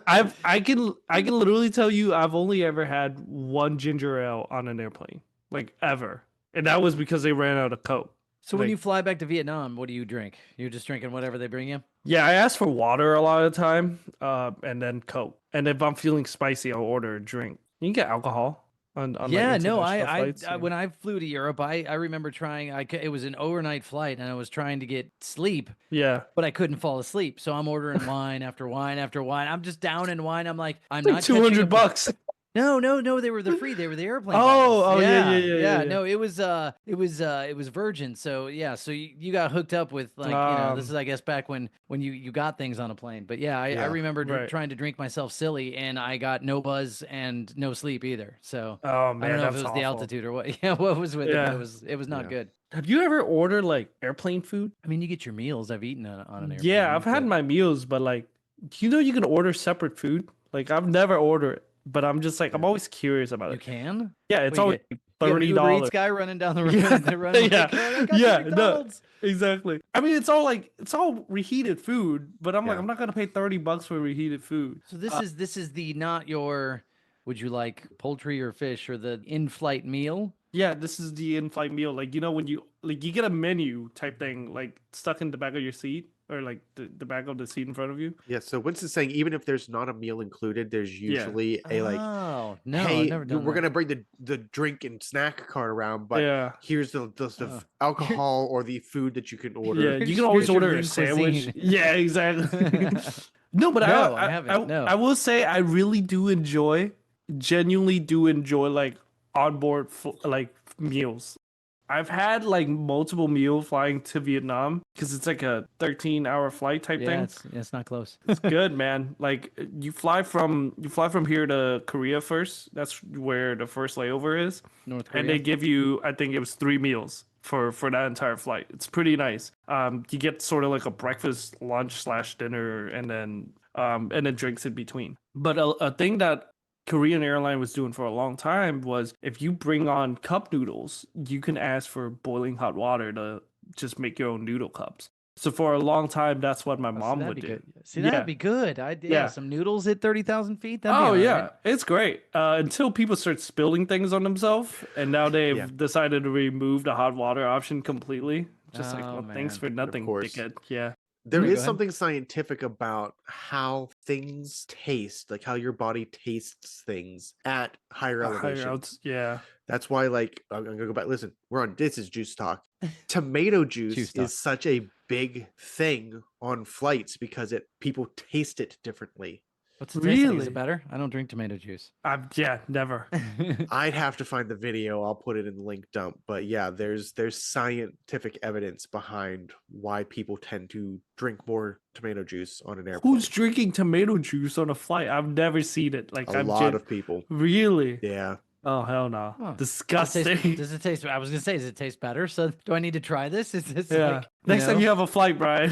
I can literally tell you I've only ever had one ginger ale on an airplane, like ever, and that was because they ran out of Coke. So when Like- you fly back to Vietnam, what do you drink? You're just drinking whatever they bring you? Yeah, I ask for water a lot of the time, and then Coke. And if I'm feeling spicy, I'll order a drink. You can get alcohol on like, Yeah, no, international I flights, yeah. when I flew to Europe, I remember trying. It was an overnight flight, and I was trying to get sleep, Yeah, but I couldn't fall asleep. So I'm ordering wine after wine after wine. I'm just down in wine. I'm like, I'm it's like not catching a $200. No, they were the free. They were the airplane. Oh, bottles. yeah. No, it was Virgin. So yeah, so you got hooked up with like this is I guess back when you got things on a plane. But yeah, I Yeah, remember right. trying to drink myself silly, and I got no buzz and no sleep either. So Oh I man, don't know if that's it was the awful. altitude or what. Yeah, what was with it? Yeah. But it was not Yeah. good. Have you ever ordered like airplane food? I mean, you get your meals. I've eaten on an airplane. Yeah, I've had but- my meals, but like, you know, you can order separate food. Like, I've never ordered it, but I'm just like, I'm always curious about You it. can. Yeah, it's Well, you always You have an $30. Uber Eats guy running down the road. Yeah, And they're running yeah, like, "Oh, I got yeah, the no. McDonald's." Exactly. I mean, it's all reheated food, but I'm like, Yeah. I'm not gonna pay $30 for reheated food. So this is the not your. Would you like poultry or fish or the in-flight meal? Yeah, this is the in-flight meal. Like, you know, when you get a menu type thing, like stuck in the back of your seat or like the back of the seat in front of you. Yeah. So Winston's saying even if there's not a meal included, there's usually a like, Oh no, I've hey, never done we're that. gonna bring the drink and snack cart around, but Yeah. here's the alcohol or the food that you can order. Yeah, you Here's- can always here's your order a main sandwich. cuisine. Yeah, exactly. No, but No, I haven't, no. I will say I really genuinely do enjoy like onboard like meals. I've had like multiple meal flying to Vietnam because it's like a 13-hour flight type Yeah, thing. it's not close. It's good, man. Like you fly from here to Korea first. That's where the first layover is. North Korea. And they give you, I think it was 3 meals for that entire flight. It's pretty nice. You get sort of like a breakfast, lunch / dinner, and then drinks in between. But a thing that Korean airline was doing for a long time was if you bring on cup noodles, you can ask for boiling hot water to just make your own noodle cups. So for a long time, that's what my Oh, so mom that'd would be do. good. See, Yeah. that'd be good. Yeah. Some noodles at 30,000 feet. That'd be Oh all yeah, right. it's great. Until people start spilling things on themselves, and now they've Yeah. decided to remove the hot water option completely. Just like, Oh, well, thanks man. for nothing, course. dickhead. Yeah. There Yeah, go is ahead. something scientific about how things taste, like how your body tastes things at higher elevation. Yeah. That's why, like, I'm gonna go back. Listen, this is juice talk. Tomato juice Juice talk. is such a big thing on flights because people taste it differently. What's the taste like? Is Really? it better? I don't drink tomato juice. Yeah, never. I'd have to find the video. I'll put it in the link dump. But yeah, there's scientific evidence behind why people tend to drink more tomato juice on an airplane. Who's drinking tomato juice on a flight? I've never seen it. Like, A lot of people. Really? Yeah. Oh hell no! Huh. Disgusting. Does it taste? I was gonna say, does it taste better? So do I need to try this? Is this Yeah. like Next time you have a flight, Brian.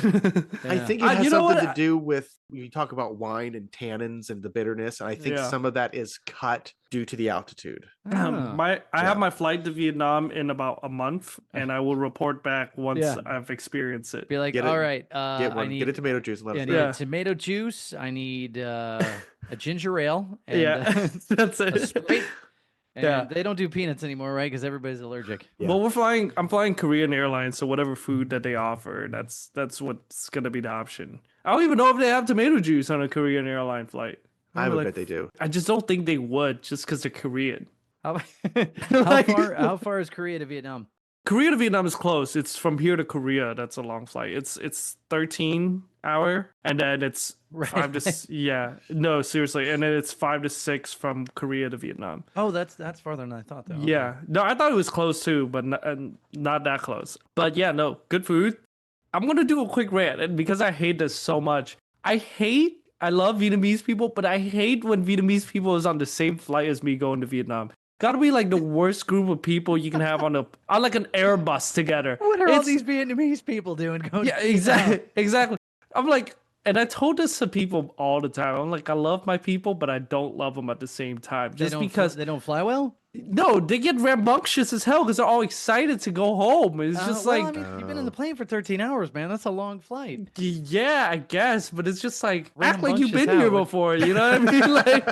I Yeah. think it has you know something what? to do with you talk about wine and tannins and the bitterness, and I think Yeah. some of that is cut due to the altitude. Oh. I have Yeah. my flight to Vietnam in about a month, and I will report back once Yeah. I've experienced it. Be like, Get it- all right, Get I one. need Get a tomato juice and let yeah, I us need know. Yeah. tomato juice. I need a ginger ale. And, Yeah, that's a it. Sprite. And Yeah. they don't do peanuts anymore, right? Because everybody's allergic. Yeah. Well, I'm flying Korean Airlines, so whatever food that they offer, that's what's gonna be the option. I don't even know if they have tomato juice on a Korean airline flight. I I'm would like, bet they do. I just don't think they would, just because they're Korean. How, Like- how far is Korea to Vietnam? Korea to Vietnam is close. It's from here to Korea. That's a long flight. It's 13 hour, and then it's Right. 5 to yeah. No, seriously, and then it's 5 to 6 from Korea to Vietnam. Oh, that's farther than I thought, though. Yeah, no, I thought it was close too, but not that close. But yeah, no, good food. I'm gonna do a quick rant, and because I hate this so much, I love Vietnamese people, but I hate when Vietnamese people is on the same flight as me going to Vietnam. Gotta be like the worst group of people you can have on like an Airbus together. What are all It's- these Vietnamese people doing? Going Yeah, to Vietnam? exactly. I'm like, and I told this to people all the time. I'm like, I love my people, but I don't love them at the same time. They Just don't because they don't fly well. no, they get rambunctious as hell because they're all excited to go home. It's just Well, like, I mean, you've been in the plane for 13 hours, man. That's a long flight. yeah, I guess, but it's just like act like you've Rambunctious been here how? before. You know what I mean? Like,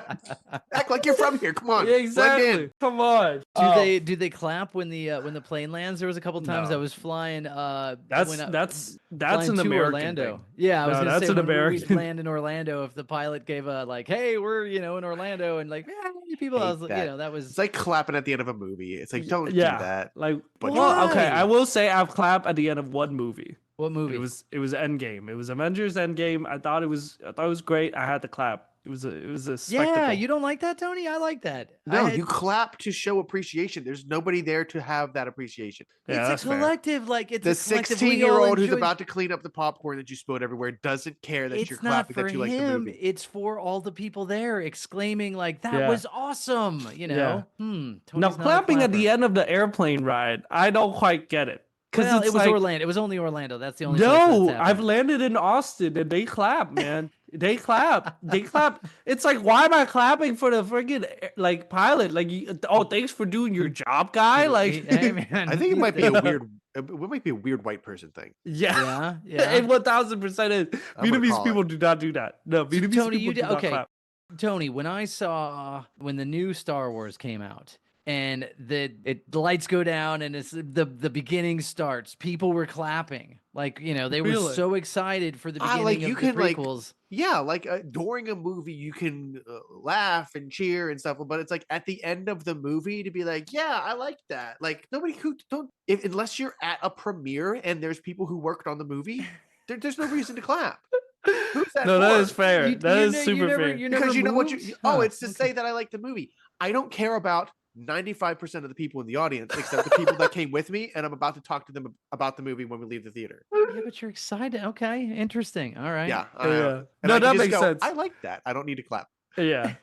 Act like you're from here. Come on. yeah, Blend exactly. in. Come on. Do they clap when the plane lands? There was a couple times No. I was flying. That's when I- that's flying an to American Orlando. thing. Yeah, I was No, gonna that's say an when we'd American- land in Orlando. If the pilot gave a like, "Hey, we're in Orlando," and like, "Hey, people," I Hate was like, that. that was It's like clapping at the end of a movie. It's like don't Yeah, do that. like, But well, okay, why? I will say I've clapped at the end of one movie. what movie? It was Endgame. It was Avengers Endgame. I thought it was great. I had to clap. It was a spectacle. yeah, you don't like that, Tony? I like that. No, I had- you clap to show appreciation. There's nobody there to have that appreciation. Yeah, it's that's a fair. collective, like it's The a collective. We all 16-year-old who's enjoy- about to clean up the popcorn that you spilled everywhere doesn't care that It's you're not clapping for that you like the him. movie. It's for all the people there exclaiming like that Yeah. was awesome. You know. Now Tony's not a clapping at the clapper. end of the airplane ride, I don't quite get it. Well, it's it was like, Orlando. It was only Orlando. That's the only. place that's no, happened. I've landed in Austin and they clap, man. They clap. They clap. It's like, why am I clapping for the freaking like pilot? Like, oh, thanks for doing your job, guy. Like, Hey, man. I think it might be a weird. It might be a weird white person thing. yeah, Yeah, it yeah. 1000% is. I'm gonna Vietnamese call people it. do not do that. No, Vietnamese Tony, people you do did not okay. clap. Tony, when the new Star Wars came out and the lights go down and it's the beginning starts, people were clapping. Like, they were Really? so excited for the Ah, beginning like, of you the can, like, prequels. Yeah, like during a movie, you can laugh and cheer and stuff, but it's like at the end of the movie to be like, yeah, I like that. Like nobody who don't unless you're at a premiere and there's people who worked on the movie, there's no reason to clap. Who's that No, that for? is fair. You- That you is ne- you super never- fair. you Because never you know what you. moved? Oh, Huh, it's to okay. say that I like the movie. I don't care about 95% of the people in the audience except the people that came with me, and I'm about to talk to them about the movie when we leave the theater. Yeah, but you're excited. Okay, interesting. All right. Yeah, Yeah. and No, I can that just makes go, sense. I like that. I don't need to clap. Yeah,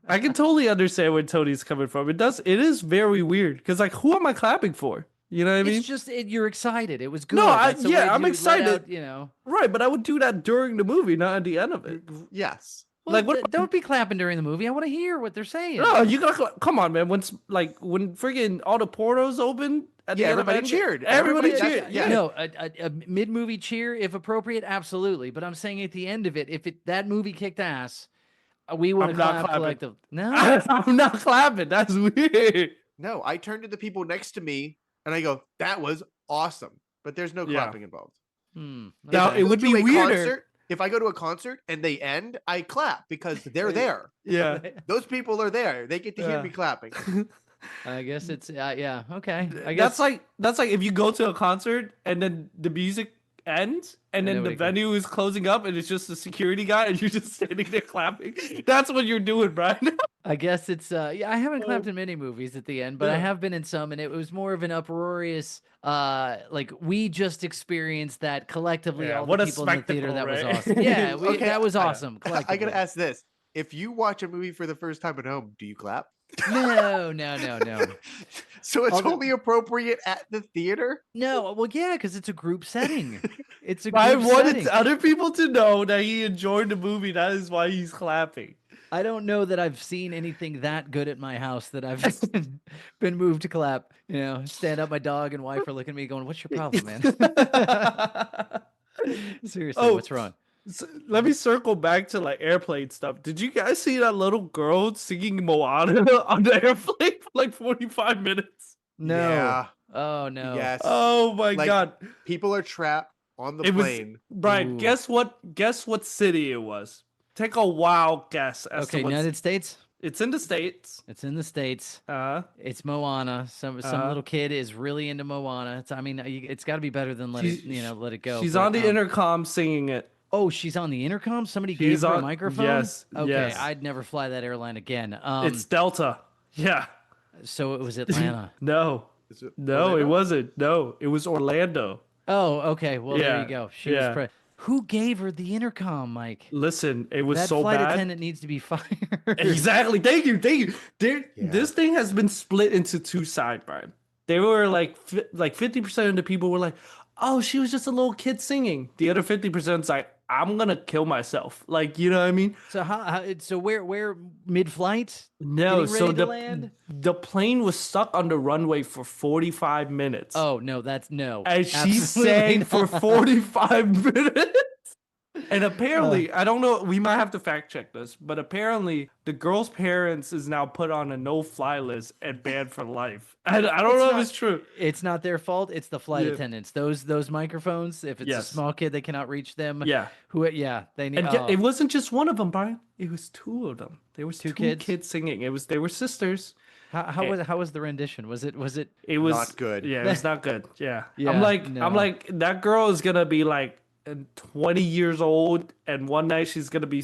I can totally understand where Tony's coming from. It is very weird because like, who am I clapping for? You know what I mean? It's just you're excited. It was good. No, That's the way I'm to let excited. out, Right, but I would do that during the movie, not at the end of it. Yes. Well, Like, what- don't be clapping during the movie. I want to hear what they're saying. No, you gotta come on, man. When friggin' all the portals open at the Yeah, end of everybody Endgame? cheered. Everybody Everybody- cheered. yeah. No, a mid-movie cheer, if appropriate, absolutely. But I'm saying at the end of it, if that movie kicked ass, we would I'm have not clapped clapping. collective. No, I'm not clapping. That's weird. No, I turned to the people next to me and I go, "That was awesome," but there's no Yeah. clapping involved. Now, okay. it would be weirder. Concert, if I go to a concert and they end, I clap because they're there. Yeah. Those people are there. They get to hear Yeah. me clapping. I guess it's yeah. Okay, I guess That's like if you go to a concert and then the music ends and then the nobody venue is closing up and it's just the security guy and you're just standing there clapping. That's what you're doing, Brian. I guess it's yeah. I haven't clapped in many movies at the end, but I Yeah. have been in some, and it was more of an uproarious. Like we just experienced that collectively. Yeah, All what the a people in the theater. That spectacle, was right? awesome. Yeah, Okay, that was I- awesome. I Collectively. gotta ask this: if you watch a movie for the first time at home, do you clap? No. So it's Although- only appropriate at the theater. No, well, yeah, because it's a group setting. It's a I group wanted setting. other people to know that he enjoyed the movie. That is why he's clapping. I don't know that I've seen anything that good at my house that I've been moved to clap. You know, stand up, my dog and wife are looking at me going, "What's your problem, man?" Seriously, Oh. what's wrong? So, let me circle back to like airplane stuff. Did you guys see that little girl singing Moana on the airplane for like 45 minutes? No. Yeah. Oh no. Yes. Oh my Like, god. People are trapped on the It was plane. Brian, Ooh. guess what city it was? Take a wild guess as Okay, to what United States. it's in the States. It's in the States. Uh It's Moana. Some little kid is really into Moana. It's, I mean, it's got to be better than let it go. She's but, on the intercom singing it. Oh, she's on the intercom. Somebody gave She's her a on- microphone. yes, Okay, yes. I'd never fly that airline again. It's Delta. Yeah. So it was Atlanta. No. Is it No, it Orlando? wasn't. No, it was Orlando. Oh, okay. Well, there Yeah, you go. She yeah. was. Who gave her the intercom, Mike? Listen, it was That so flight bad. attendant needs to be fired. Exactly. Thank you. Yeah. This thing has been split into two sides, Brian. They were like 50% of the people were like, "Oh, she was just a little kid singing." The other 50% is like, "I'm gonna kill myself." Like, you know what I mean? So so where mid-flight? No. Getting So ready to land? the plane was stuck on the runway for 45 minutes. Oh no, that's no. And she absolutely sang for not. 45 minutes. And apparently, I don't know, we might have to fact check this, but apparently the girl's parents is now put on a no-fly list and banned for life. I don't know if it's true. It's not their fault. It's the flight Yeah. attendants. Those microphones. If it's a Yes. small kid, they cannot reach them. Yeah. Yeah, they need. And Oh. it wasn't just one of them, Brian. It was two of them. There was two kids? kids singing. They were sisters. How was the rendition? Was it It was Not good. Yeah, it was not good. Yeah. Yeah, I'm no. like that girl is gonna be like 20 years old, and one night she's gonna be,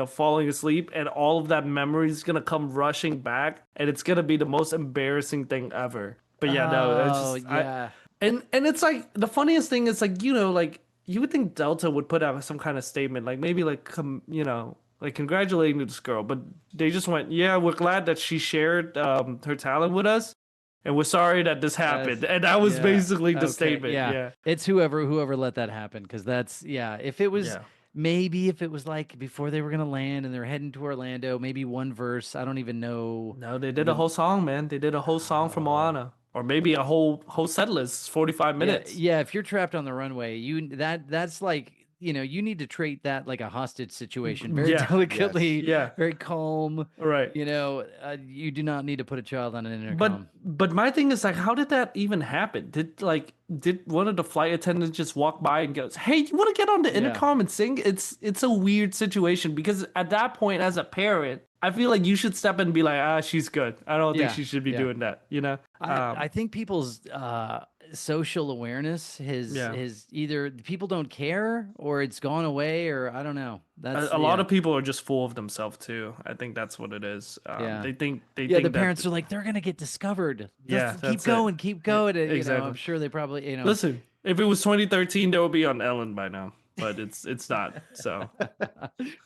falling asleep, and all of that memory is gonna come rushing back, and it's gonna be the most embarrassing thing ever. But yeah, no, it's Oh just, yeah. and it's like the funniest thing is like, like you would think Delta would put out some kind of statement, like maybe like like congratulating this girl, but they just went, yeah, we're glad that she shared her talent with us, and we're sorry that this happened. And that was Yeah. basically the Okay, statement. Yeah. It's whoever let that happen, because that's If it was Yeah. maybe if it was like before they were gonna land and they're heading to Orlando, maybe one verse. I don't even know. No, they did a whole song, man. They did a whole song from Moana, or maybe a whole set list, 45 minutes. Yeah, if you're trapped on the runway, that's like, you need to treat that like a hostage situation, very Yeah. delicately, Yeah. very calm. Right. You do not need to put a child on an intercom. But my thing is like, how did that even happen? Did one of the flight attendants just walk by and goes, "Hey, you want to get on the intercom and sing?" It's a weird situation, because at that point, as a parent, I feel like you should step in and be like, she's good. I don't think she should be doing that. I think people's social awareness has either people don't care or it's gone away, or I don't know. That's a lot of people are just full of themselves too. I think that's what it is. They think the that parents are like, they're gonna get discovered. Yeah, Just that's keep going. And, exactly. I'm sure they probably Listen, if it was 2013, they would be on Ellen by now. But it's not. So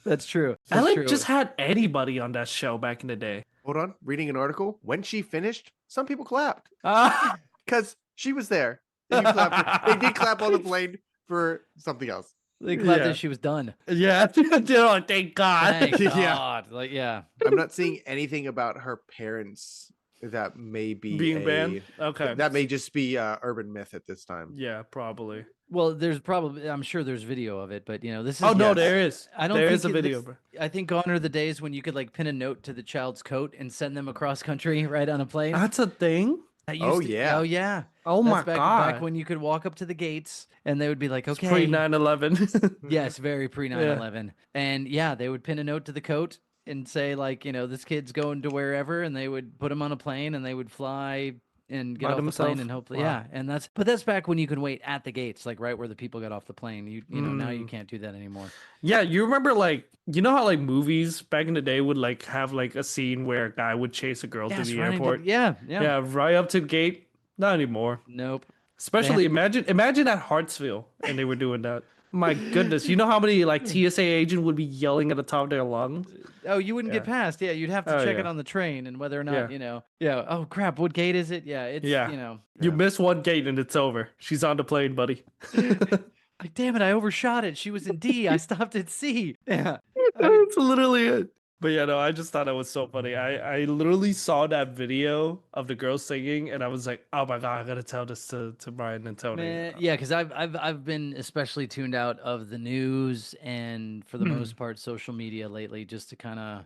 That's true. Ellen just had anybody on that show back in the day. Hold on, reading an article. When she finished, some people clapped Ah. because she was there. They did clap on the plane for something else. They glad Yeah. that she was done. Yeah, oh, thank God. Thank Yeah. God. Like, yeah. I'm not seeing anything about her parents that may be Being banned? Okay. that may just be urban myth at this time. Yeah, probably. Well, there's probably, I'm sure there's video of it, but this is. Oh no, Yes. there is. I don't There think is a video, bro. I think gone are the days when you could like pin a note to the child's coat and send them across country right on a plane. That's a thing. That Oh, used to- yeah. oh yeah. Oh That's my back, god. back when you could walk up to the gates and they would be like, It's okay, pre 9/11. yes, very pre 9/11, and yeah, they would pin a note to the coat and say like, this kid's going to wherever, and they would put him on a plane and they would fly and get By off the plane themselves? and hopefully, Wow. yeah, and that's back when you could wait at the gates, like right where the people got off the plane. You know now you Mm. can't do that anymore. Yeah, you remember like how like movies back in the day would like have like a scene where a guy would chase a girl to Yes, the running to- airport. yeah. Yeah, right up to the gate. Not anymore. Nope. Especially imagine at Hartsville and they were doing that. My goodness, you know how many like TSA agent would be yelling at the top of their lungs? Oh, you wouldn't get past. Yeah, you'd have to Oh, check it yeah. on the train and whether or not, Yeah. Yeah. Oh crap, what gate is it? Yeah, it's Yeah. You miss one gate and it's over. She's on the plane, buddy. like damn it, I overshot it. She was in D. I stopped at C. Yeah. That's literally it. But yeah, no, I just thought it was so funny. I literally saw that video of the girl singing, and I was like, oh my god, I gotta tell this to Brian and Tony. Man, yeah, because I've been especially tuned out of the news and for the most part social media lately, just to kind of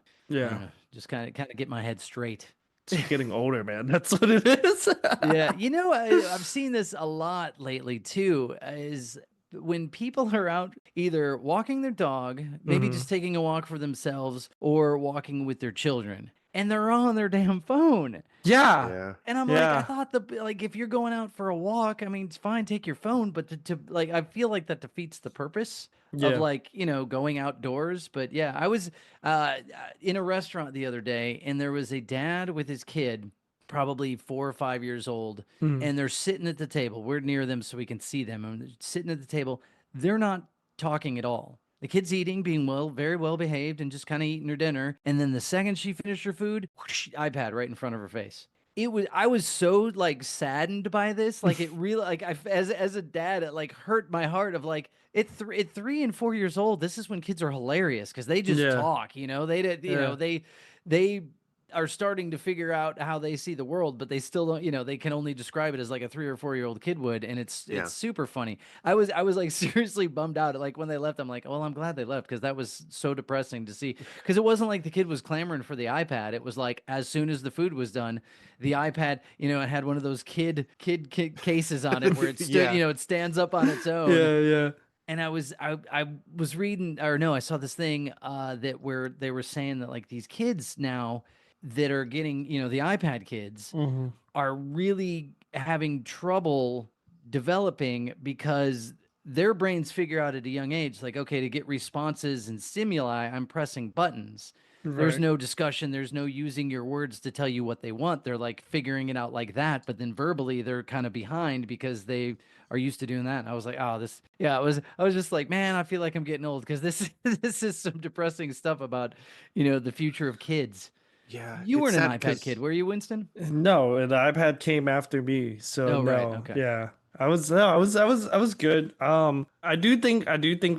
just kind of get my head straight. It's getting older, man. That's what it is. Yeah, I've seen this a lot lately too. Is when people are out either walking their dog, maybe just taking a walk for themselves, or walking with their children, and they're on their damn phone. Yeah. Yeah. And I'm like, I thought if you're going out for a walk, I mean, it's fine, take your phone, but to like, I feel like that defeats the purpose of like, going outdoors. But yeah, I was in a restaurant the other day, and there was a dad with his kid, probably 4 or 5 years old, and they're sitting at the table. We're near them so we can see them, and they're sitting at the table. They're not talking at all. The kid's eating, being very well behaved, and just kind of eating her dinner. And then the second she finished her food, whoosh, iPad right in front of her face. I was so like saddened by this. Like it really, like as a dad, it like hurt my heart of like, at 3 and 4 years old, this is when kids are hilarious because they just talk, they did, they are starting to figure out how they see the world, but they still don't, they can only describe it as like a 3 or 4 year old kid would. And it's super funny. I was like seriously bummed out. Like when they left, I'm like, well, I'm glad they left, because that was so depressing to see. Because it wasn't like the kid was clamoring for the iPad. It was like, as soon as the food was done, the iPad, it had one of those kid cases on it where it stood, it stands up on its own. Yeah. And I was reading, or no, I saw this thing that where they were saying that like these kids now that are getting, the iPad kids are really having trouble developing because their brains figure out at a young age, like, okay, to get responses and stimuli, I'm pressing buttons. There's no discussion. There's no using your words to tell you what they want. They're like figuring it out like that. But then verbally, they're kind of behind because they are used to doing that. And I was like, oh, I was just like, man, I feel like I'm getting old, because this is some depressing stuff about, the future of kids. Yeah. You weren't it's an sad iPad 'cause- kid, were you, Winston? No, the iPad came after me. So Oh, no. right, okay. Yeah. I was good. I do think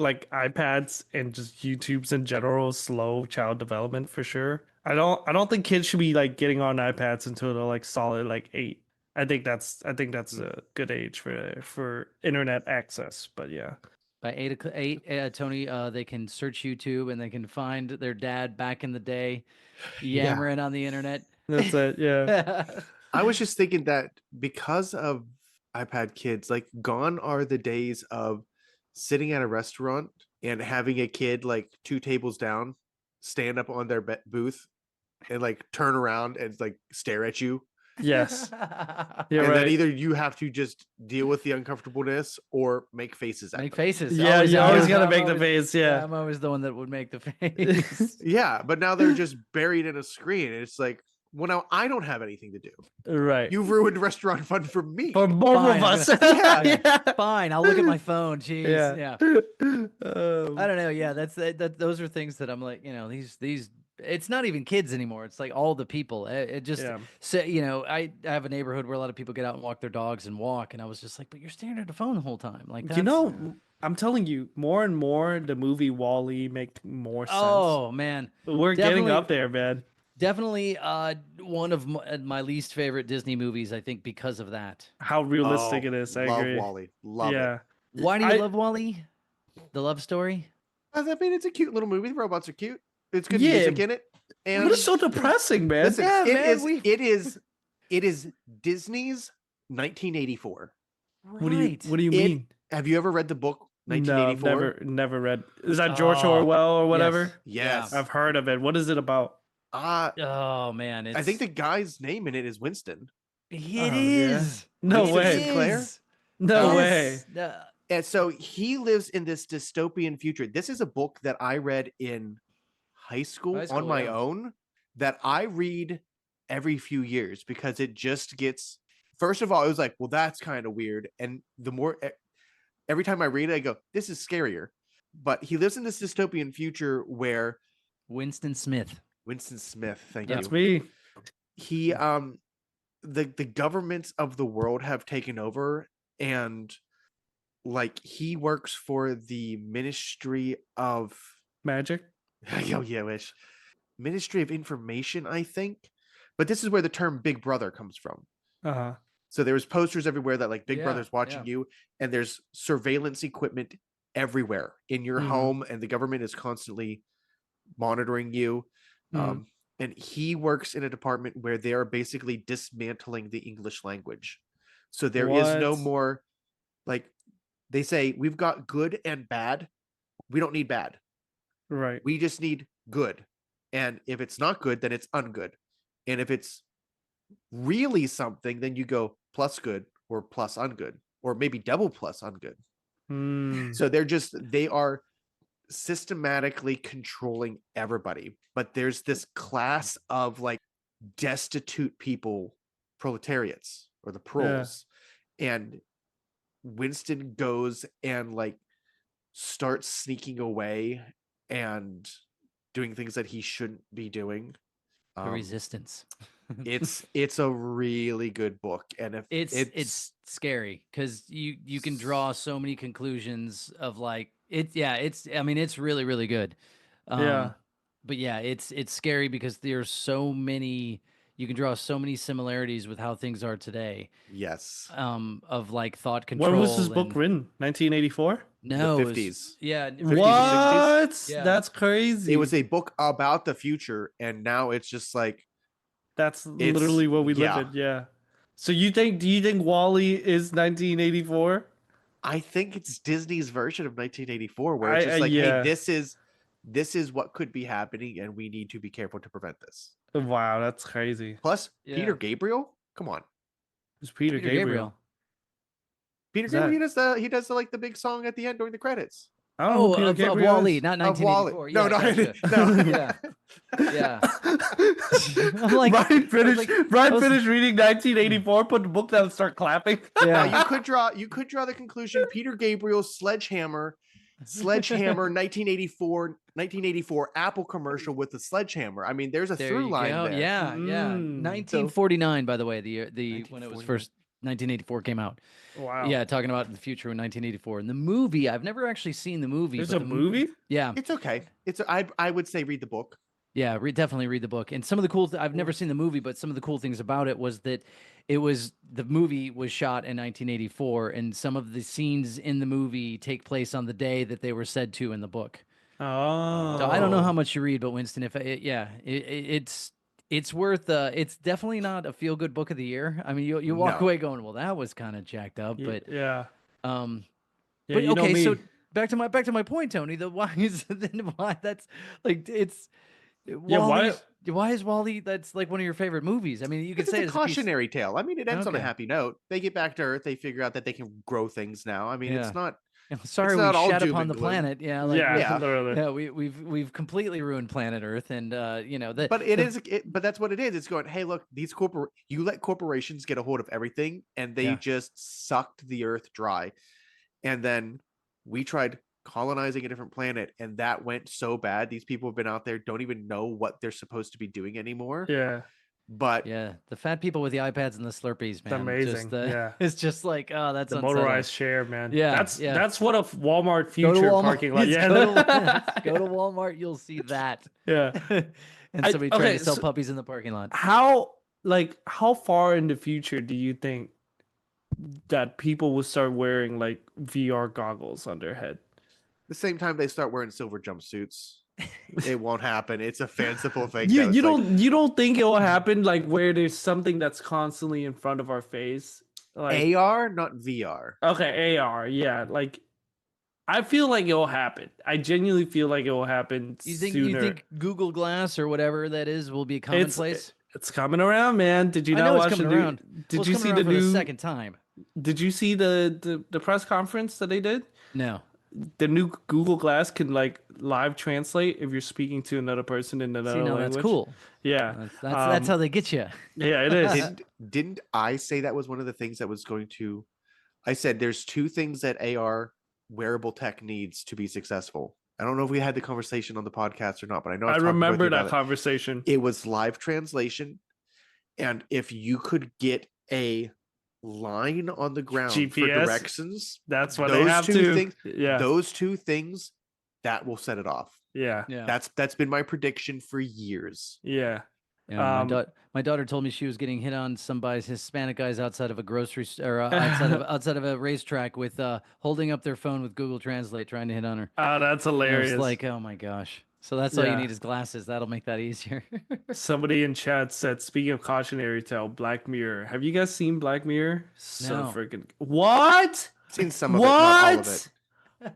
like iPads and just YouTube's in general slow child development for sure. I don't think kids should be like getting on iPads until they're like solid like 8. I think that's a good age for internet access. But yeah. By 8, Tony, they can search YouTube and they can find their dad back in the day yammering on the internet. That's it. Yeah. I was just thinking that because of iPad kids, like gone are the days of sitting at a restaurant and having a kid like 2 tables down stand up on their booth and like turn around and like stare at you. Yes. And Yeah, then right. either you have to just deal with the uncomfortableness or make faces at Make them. faces. Yeah, you always gotta I'm make the always- face. Yeah. I'm always the one that would make the face. Yeah, but now they're just buried in a screen. And it's like, well, now I don't have anything to do. Right. You've ruined restaurant fun for me. For both Fine, of I'm us. gonna- Yeah. Fine, I'll look at my phone. Jeez. Yeah. I don't know. Yeah, those are things that I'm like, these. It's not even kids anymore. It's like all the people. It just Yeah. so I have a neighborhood where a lot of people get out and walk their dogs and walk, and I was just like, but you're staring at the phone the whole time. Like that's, I'm telling you, more and more the movie Wall-E make more sense. oh man, We're getting definitely- up there, man. Definitely one of my least favorite Disney movies, I think, because of that. How realistic it is. I Love agree. Wally. Love it. Yeah. Why do you I love Wally? The love story? I mean, it's a cute little movie. The robots are cute. It's good Yeah, music in it. And but it's so depressing, man. listen, Yeah, it man, is we- it is Disney's 1984. Right. What do you mean? Have you ever read the book No, I've 1984? never read. Is that George Oh, Orwell or whatever? Yes. I've heard of it. What is it about? Oh man, I think the guy's name in it is Winston. it Oh, is. No Winston way. Sinclair? No Yes. way. And so he lives in this dystopian future. This is a book that I read in high school on my yeah. own that I read every few years because it just gets. First of all, it was like, well, that's kind of weird. And the more every time I read it, I go, this is scarier. But he lives in this dystopian future where Winston Smith. Winston Smith, thank That's you. me. He the governments of the world have taken over, and like he works for the Ministry of Magic. oh yeah, wish Ministry of Information, I think. But this is where the term Big Brother comes from. Uh-huh. So there was posters everywhere that like Big Yeah, Brother's watching yeah. you, and there's surveillance equipment everywhere in your Mhm. home, and the government is constantly monitoring you. Mhm. And he works in a department where they are basically dismantling the English language. So there is no What? more like they say we've got good and bad. We don't need bad. Right. We just need good. And if it's not good, then it's ungood. And if it's really something, then you go plus good or plus ungood, or maybe double plus ungood. Hmm. So they are systematically controlling everybody. But there's this class of like destitute people, proletariats or the proles. And Winston goes and like starts sneaking away and doing things that he shouldn't be doing. The Resistance. It's a really good book, and if It's scary because you can draw so many conclusions of like it. Yeah, I mean it's really really good. Yeah. But yeah, it's scary because there's so many. You can draw so many similarities with how things are today. yes, Of like thought control. When was this book and- written? 1984? No, the it was- 50s. Yeah. 50s and What? Yeah. That's crazy. It was a book about the future, and now it's just like That's literally what we live in. Yeah. So do you think Wally is 1984? I think it's Disney's version of 1984, where it's just I- like, yeah. hey, this is what could be happening, and we need to be careful to prevent this. Wow, that's crazy. Plus, Yeah. Peter Gabriel, come on, Who's Peter Gabriel? Peter Who's Gabriel, that? he does the like the big song at the end during the credits. I don't know who Peter of Gabriel Wally, is. not Of Wally. 1984. No, Yeah, no, gotcha. no. Yeah. I'm like, Brian finished. Brian I was- finished reading 1984. Put the book down and start clapping. Now, Yeah. you could draw the conclusion Peter Gabriel Sledgehammer 1984 Apple commercial with the sledgehammer. I mean, there's a There through you line go. there. Yeah, yeah. Mm. 1949, by the way, the when it was 1949. first 1984 came out. Wow. Yeah, talking about the future in 1984. And the movie, I've never actually seen the movie. There's but a the movie? Yeah, It's okay. I would say read the book. yeah. Definitely read the book. And some of the cool. I've never seen the movie, but some of the cool things about it was that the movie was shot in 1984, and some of the scenes in the movie take place on the day that they were said to in the book. Oh. So I don't know how much you read, but Winston, it's worth. It's definitely not a feel good book of the year. I mean, you walk No. away going, well, that was kind of jacked up, but Yeah. um, Yeah, but you know okay, me. so back to my point, Tony. The why is then why that's like it's why is Wally that's like one of your favorite movies? I mean, you could It's say a it's a piece- cautionary tale. I mean, it ends on a Okay. happy note. They get back to Earth. They figure out that they can grow things now. I mean, Yeah. it's not. Sorry, not we all shat doom upon and the gloom. planet. Yeah, like, yeah, yeah. literally. yeah, we've completely ruined planet Earth, and that. But it is. But that's what it is. It's going. Hey, look, you let corporations get a hold of everything, and they Yeah. just sucked the Earth dry. And then we tried colonizing a different planet, and that went so bad. These people have been out there, don't even know what they're supposed to be doing anymore. Yeah. But Yeah, the fat people with the iPads and the Slurpees, man. amazing, Just, yeah. It's just like, oh, that's The unsettling. motorized chair, man. Yeah, That's yeah. that's what a Walmart Go to future Walmart. parking lot. Yes, Yeah. go to Walmart, you'll see that. Yeah. and somebody trying to sell so puppies in the parking lot. how far in the future do you think that people will start wearing like VR goggles on their head? The same time they start wearing silver jumpsuits, it won't happen. It's a fanciful thing. You don't think it will happen like where there's something that's constantly in front of our face, like AR, not VR. okay, AR, yeah, like I feel like it will happen. I genuinely feel like it will happen sooner. You think Google Glass or whatever that is will be commonplace? It's coming around, man. Did you I not know it's watch coming the new? around. Did Well, you it's see coming the around for new? the second time? Did you see the press conference that they did? No. The new Google Glass can like live translate if you're speaking to another person in another See, no, language. that's cool. Yeah, That's how they get you. yeah, it is. Didn't I say that was one of the things that was going to? I said there's two things that AR wearable tech needs to be successful. I don't know if we had the conversation on the podcast or not, but I know I I've talked with remember you about that it. conversation. It was live translation, and if you could get a line on the ground for GPS, directions, that's what they have two to. things, Yeah, those two things, that will set it off. yeah, Yeah. That's been my prediction for years. yeah. Yeah, my daughter told me she was getting hit on some by Hispanic guys outside of a grocery store, or outside of a racetrack with holding up their phone with Google Translate, trying to hit on her. Oh, that's And I hilarious. was like, oh my gosh. So that's all you Yeah. need is glasses. That'll make that easier. Somebody in chat said, speaking of cautionary tale, Black Mirror. Have you guys seen Black Mirror? So No. freaking what? Seen some of it, not all of it.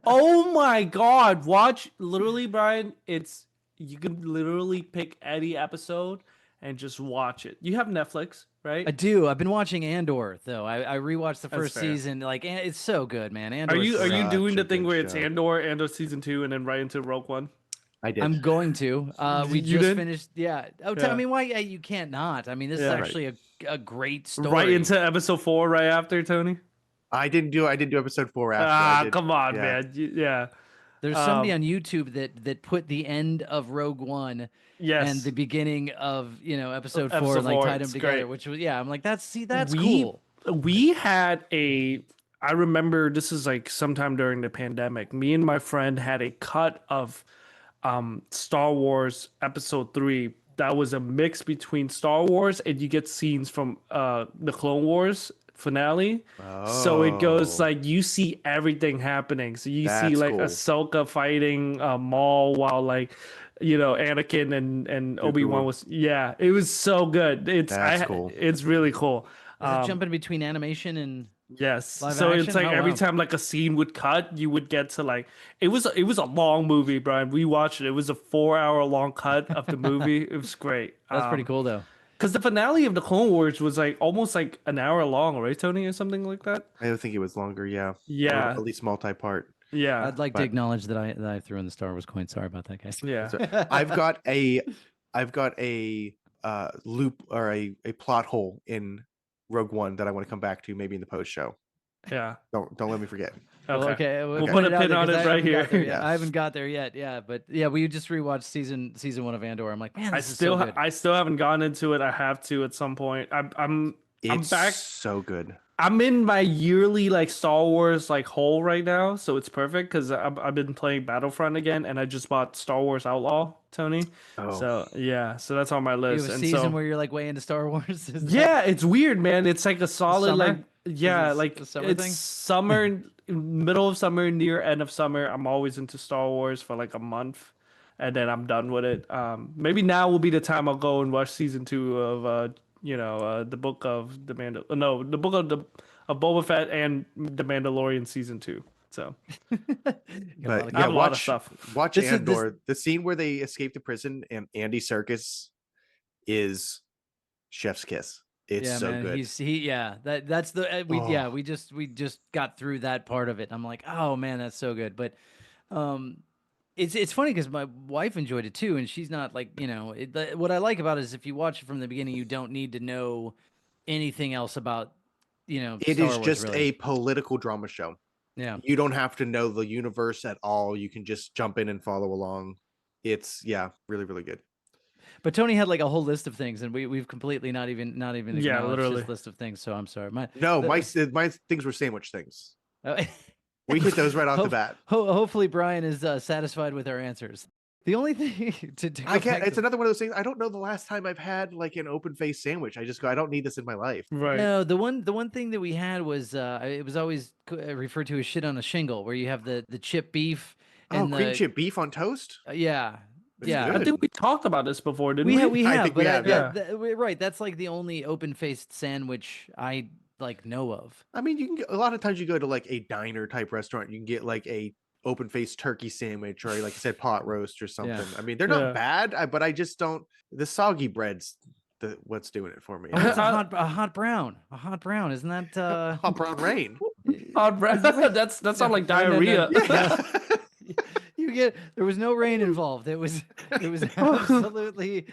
Oh my god! Watch literally, Brian. You can literally pick any episode and just watch it. You have Netflix, right? I do. I've been watching Andor though. I rewatched the That's first fair. season. Like, it's so good, man. Andor. Are you Such doing a the thing good where it's show. Andor season 2, and then right into Rogue One? I did. I'm going to. We You just did? finished. Yeah. Oh, Yeah. I mean, why? You can't not. I mean, this is Yeah. actually a great story. Right into episode 4, right after Tony. I didn't do episode 4 after. I did, Come on, yeah. man. Yeah. There's somebody on YouTube that put the end of Rogue One Yes. and the beginning of episode 4 Episode and like 4, tied them it's together, great. which was I'm like that's we, cool. We had I remember this is like sometime during the pandemic. Me and my friend had a cut of Star Wars Episode 3 that was a mix between Star Wars and you get scenes from the Clone Wars finale. So it goes Oh. like you see everything happening. So you see That's like cool. Ahsoka fighting Maul while like Anakin and Obi-Wan cool. was it was so good. That's cool. It's really cool. Is it jumping between animation and Yes. live So action? it's like Oh, every wow. time like a scene would cut, you would get to like it was a long movie, Brian. We watched it. It was a 4-hour long cut of the movie. It was great. That's pretty cool though. Because the finale of the Clone Wars was like almost like an hour long, right, Tony, or something like that? I don't think it was longer. Yeah. Yeah. Or at least multi-part. Yeah. I'd like to but- acknowledge that I threw in the Star Wars coin. Sorry about that, guys. Yeah. So I've got a loop or a plot hole in Rogue One that I want to come back to maybe in the post show. Yeah. Don't let me forget. Well, Okay. we'll We'll put a out pin there on 'cause it I right haven't got here. there yet. Yeah. I haven't got there yet. Yeah, but yeah, we just rewatched season 1 of Andor. I'm like, man, I this is so good. still haven't gotten into it. I have to at some point. I'm It's back. so good. I'm in my yearly like Star Wars like hole right now, so it's perfect because I've been playing Battlefront again, and I just bought Star Wars Outlaw, Tony. Oh. So yeah, so that's on my You list. have a And season so where you're like way into Star Wars. Is that- yeah, it's weird, man. It's like a solid Summer? like Is like this a summer it's thing? summer, middle of summer, near end of summer. I'm always into Star Wars for like a month, and then I'm done with it. Maybe now will be the time I'll go and watch season 2 of the book of the book of Boba Fett and the Mandalorian season 2. So But I yeah, have a lot of watch stuff. watch This is- Andor. The scene where they escape the prison and Andy Serkis is chef's kiss. It's yeah, so man. good. That's the Oh. we just got through that part of it. I'm like, oh man, that's so good. But it's funny because my wife enjoyed it too, and she's not like what I like about it is if you watch it from the beginning, you don't need to know anything else about It Star is Wars, just really. a political drama show. Yeah. You don't have to know the universe at all. You can just jump in and follow along. It's really, really good. But Tony had like a whole list of things, and we've completely not even Yeah, acknowledged literally. his list of things. So I'm sorry. No, the- my things were sandwich things. Oh, We hit those right off the Hope- bat. hopefully Brian is satisfied with our answers. The only thing to go I can't. back It's to- another one of those things. I don't know the last time I've had like an open face sandwich. I just go, I don't need this in my life. Right. No, the one thing that we had was it was always referred to as shit on a shingle, where you have the chip beef Oh, and cream the chip beef on toast. yeah. That's Yeah, I good. think we talked about this before, didn't we we? have, we I have, think we but have, yeah. right. That's like the only open-faced sandwich I like know of. I mean, you can get a lot of times you go to like a diner type restaurant, you can get like a open faced turkey sandwich or like I said, pot roast or something. I mean, they're Yeah. not bad, but I just don't. The soggy bread's what's doing it for me. Oh, it's a hot brown. A hot brown, isn't that Hot brown rain. Hot bread. That sounds like No, no, no. diarrhea. Yeah. You get there was no rain involved. It was absolutely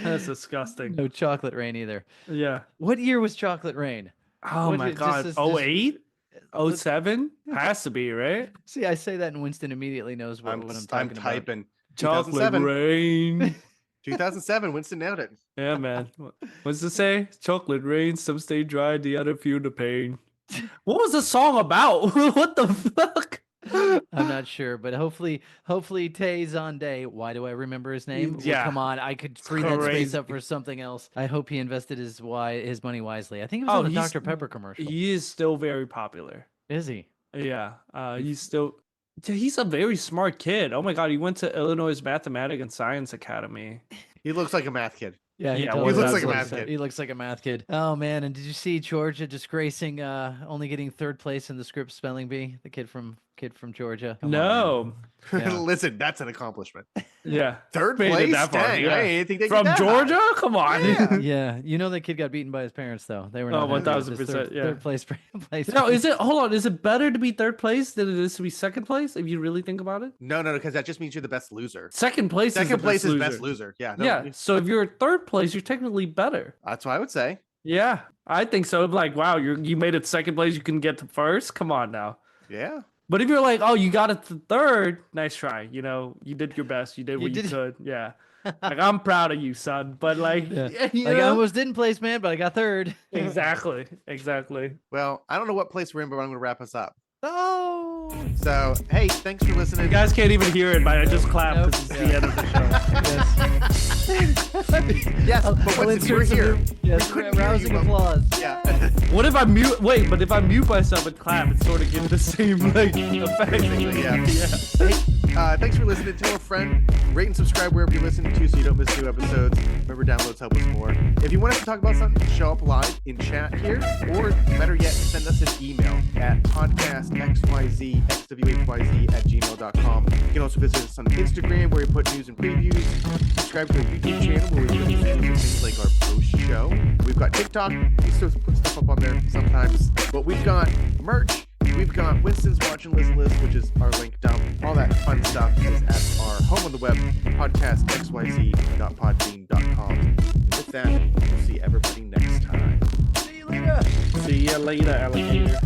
That's disgusting. no chocolate rain either. Yeah. What year was chocolate rain? Oh What my just- god. just- 08? 07? Has to be, right? See, I say that and Winston immediately knows what I'm talking about. typing. Chocolate 2007. rain. 2007. Winston nailed it. Yeah, man. What's it say? Chocolate rain, some stay dry, the other feel the pain. What was the song about? What the fuck? I'm not sure, but hopefully Tay Zonday. Why do I remember his name? Well, Yeah. come on, I could free that space Crazy. up for something else. I hope he invested his money wisely. I think it was Oh, on the he's- Dr. Pepper commercial. He is still very popular. Is he? Yeah. He's still. He's a very smart kid. Oh my god, he went to Illinois Mathematics and Science Academy. He looks like a math kid. Yeah, Yeah, totally he looks does like a look math kid. He looks like a math kid. Oh man! And did you see Georgia disgracing only getting third place in the script spelling bee? The kid from Georgia. Come on, man. No. Yeah. Listen, that's an accomplishment. Yeah. Third Made it place. that far, Dang, yeah. I didn't think they From did that Georgia? high. Come on. Yeah. Yeah, you know that kid got beaten by his parents though. They were Oh, not happy with his 1000%, yeah. Third place. No, is it? Hold on. Is it better to be third place than it is to be second place? If you really think about it, No, because that just means you're the best loser. second place. Second place is is best loser. Yeah. No, Yeah. So if you're third place, you're technically better. That's what I would say. Yeah, I think so. Like, wow, you made it second place. You can get to first. Come on now. Yeah. But if you're like, oh, you got it to third, nice try. You know, you did your best. You did what you did- could. Yeah. Like, I'm proud of you, son. But like, Yeah. you Like I know? almost didn't place, man, but I got third. Exactly. Well, I don't know what place we're in, but I'm going to wrap us up. Oh. So, hey, thanks for listening. You guys can't even hear it, but I just clapped Nope. because it's the end of the show. Yes, I'll- but I'll Winston, you're insert some here. new- Yes, We couldn't hear you, rousing but- applause. Yeah. What if I mute? Wait, but if I mute myself and clap, it sort of gives the same like effect. Basically, yeah. Yeah. Hey, thanks for listening. Tell a friend. Rate and subscribe wherever you're listening to so you don't miss new episodes. Remember, downloads help us more. If you want us to talk about something, show up live in chat here, or better yet, send us an email at podcastxyzxwhyz@gmail.com. You can also visit us on Instagram where we put news and previews. Subscribe to our YouTube channel where we put things like our post show. We've got TikTok. We still put stuff up on there sometimes. But we've got merch. We've got Winston's Watch and Listen List, which is our link dump. All that fun stuff is at our home on the web, podcastxyz.podbean.com. And with that, we'll see everybody next time. See you later. See ya later, alligator.